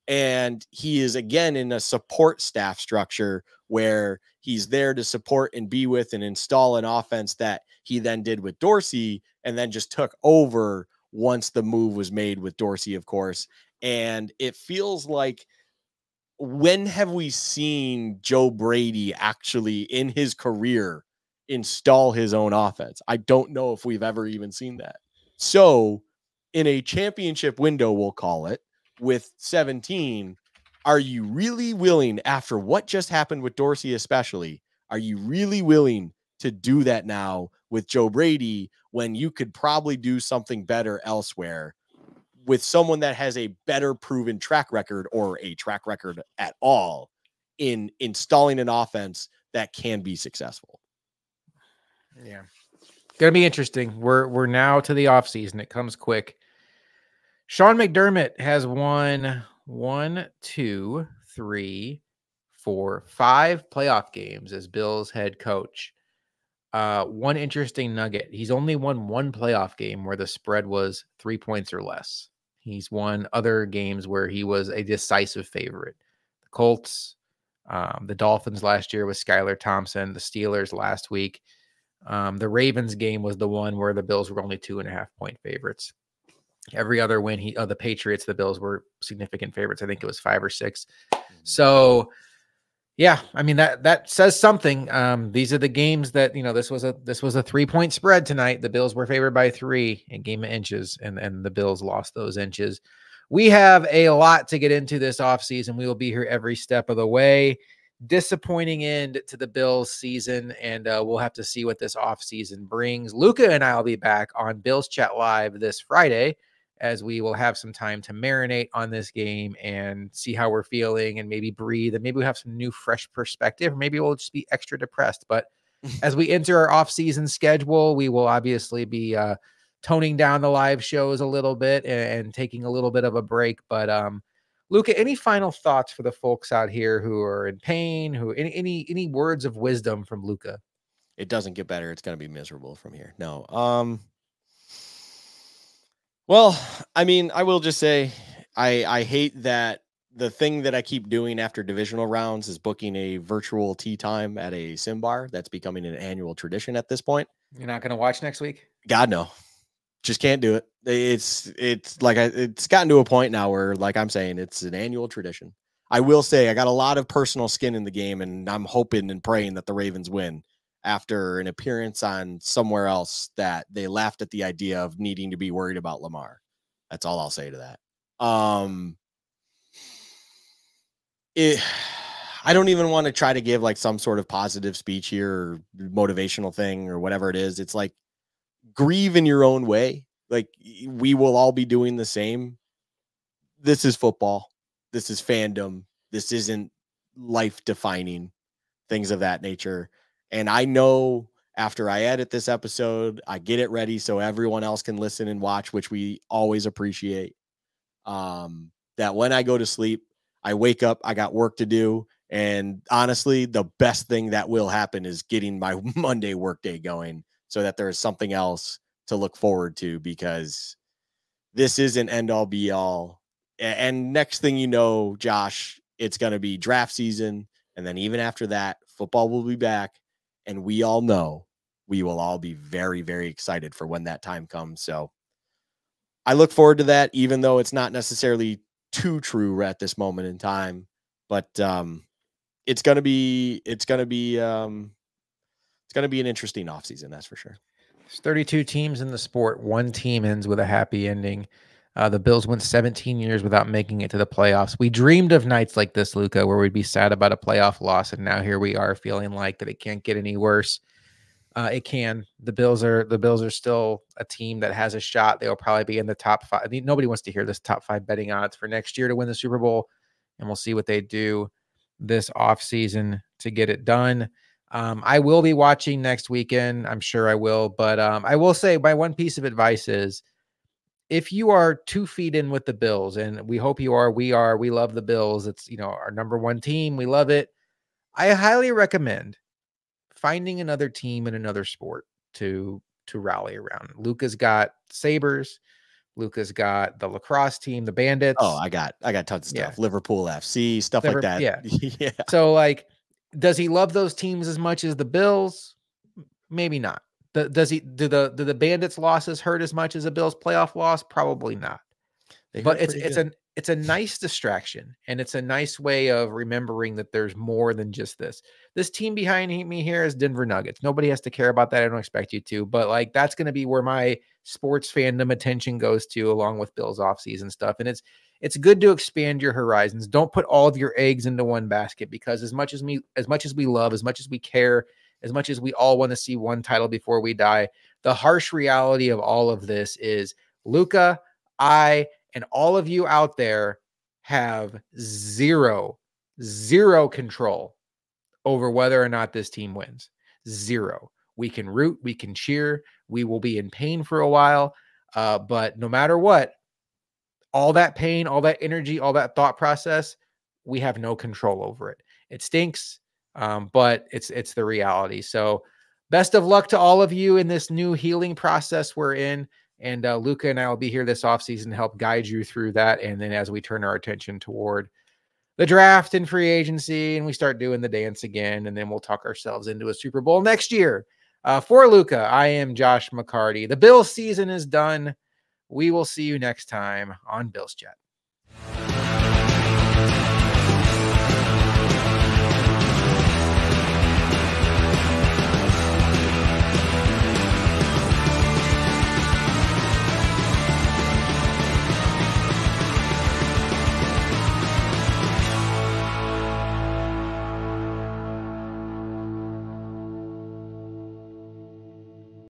and he is again in a support staff structure where he's there to support and be with and install an offense that he then did with Dorsey and then just took over once the move was made with Dorsey, of course. And it feels like, when have we seen Joe Brady actually in his career install his own offense? I don't know if we've ever even seen that. So in a championship window, we'll call it, with 17, are you really willing, after what just happened with Dorsey especially, are you really willing to do that now with Joe Brady when you could probably do something better elsewhere with someone that has a better proven track record, or a track record at all, in installing an offense that can be successful? Yeah. Gonna be interesting. We're now to the offseason. It comes quick. Sean McDermott has won 5 playoff games as Bills head coach. One interesting nugget: he's only won one playoff game where the spread was 3 points or less. He's won other games where he was a decisive favorite. The Colts, the Dolphins last year with Skylar Thompson, the Steelers last week. The Ravens game was the one where the Bills were only 2.5-point favorites. Every other win, the Patriots, the Bills were significant favorites. I think it was 5 or 6. So, yeah, I mean that says something. These are the games that, this was a 3-point spread tonight. The Bills were favored by 3 in game of inches, and the Bills lost those inches. We have a lot to get into this offseason. We will be here every step of the way. Disappointing end to the Bills season, and we'll have to see what this offseason brings. Luka and I will be back on Bills Chat Live this Friday, as we will have some time to marinate on this game and see how we're feeling and maybe breathe, and maybe we'll have some new fresh perspective, or maybe we'll just be extra depressed. But as we enter our off-season schedule, we will obviously be toning down the live shows a little bit and taking a little bit of a break. But Luka, any final thoughts for the folks out here who are in pain? Who any words of wisdom from Luka? It doesn't get better. It's going to be miserable from here. No. Well, I mean, I will just say I hate that the thing that I keep doing after divisional rounds is booking a virtual tea time at a sim bar. That's becoming an annual tradition at this point. You're not going to watch next week? God, no. Just can't do it. It's like it's gotten to a point now where, like I'm saying, it's an annual tradition. I will say I got a lot of personal skin in the game, and I'm hoping and praying that the Ravens win after an appearance on somewhere else that they laughed at the idea of needing to be worried about Lamar. That's all I'll say to that. I don't even want to try to give like some sort of positive speech here or motivational thing or whatever it is. It's like, grieve in your own way. Like, we will all be doing the same. This is football. This is fandom. This isn't life defining, things of that nature. And I know after I edit this episode, I get it ready so everyone else can listen and watch, which we always appreciate. That when I go to sleep, I wake up, I got work to do. And honestly, the best thing that will happen is getting my Monday workday going so that there is something else to look forward to, because this isn't end all be all. And next thing you know, Josh, it's going to be draft season. And then even after that, football will be back. And we all know we will all be very, very excited for when that time comes. So I look forward to that, even though it's not necessarily too true at this moment in time. But it's going to be an interesting offseason, that's for sure. There's 32 teams in the sport. One team ends with a happy ending. The Bills went 17 years without making it to the playoffs. We dreamed of nights like this, Luka, where we'd be sad about a playoff loss, and now here we are feeling like that it can't get any worse. It can. The Bills are still a team that has a shot. They'll probably be in the top 5. I mean, nobody wants to hear this top 5 betting odds for next year to win the Super Bowl, and we'll see what they do this offseason to get it done. I will be watching next weekend. I'm sure I will. But I will say my one piece of advice is, if you are 2 feet in with the Bills, and we hope you are, we love the Bills. It's, our number one team. We love it. I highly recommend finding another team in another sport to rally around. Luka's got Sabres. Luka's got the lacrosse team, the Bandits. Oh, I got tons of stuff. Yeah. Liverpool FC, stuff like that. Yeah. Yeah. So, like, does he love those teams as much as the Bills? Maybe not. Do the Bandits losses hurt as much as a Bills playoff loss? Probably not. But it's a nice distraction, and it's a nice way of remembering that there's more than just this. This team behind me here is Denver Nuggets. Nobody has to care about that. I don't expect you to, but like, that's going to be where my sports fandom attention goes to, along with Bills offseason stuff. And it's good to expand your horizons. Don't put all of your eggs into one basket, because as much as we love, as much as we care, as much as we all want to see one title before we die, the harsh reality of all of this is Luka, and all of you out there have zero control over whether or not this team wins. Zero. We can root, we can cheer, we will be in pain for a while, but no matter what, all that pain, all that energy, all that thought process, we have no control over it. It stinks, but it's the reality. So best of luck to all of you in this new healing process we're in. And Luka and I will be here this offseason to help guide you through that. And then as we turn our attention toward the draft and free agency, and we start doing the dance again, and then we'll talk ourselves into a Super Bowl next year. For Luka, I am Josh McCarty. The Bills season is done. We will see you next time on Bills Chat.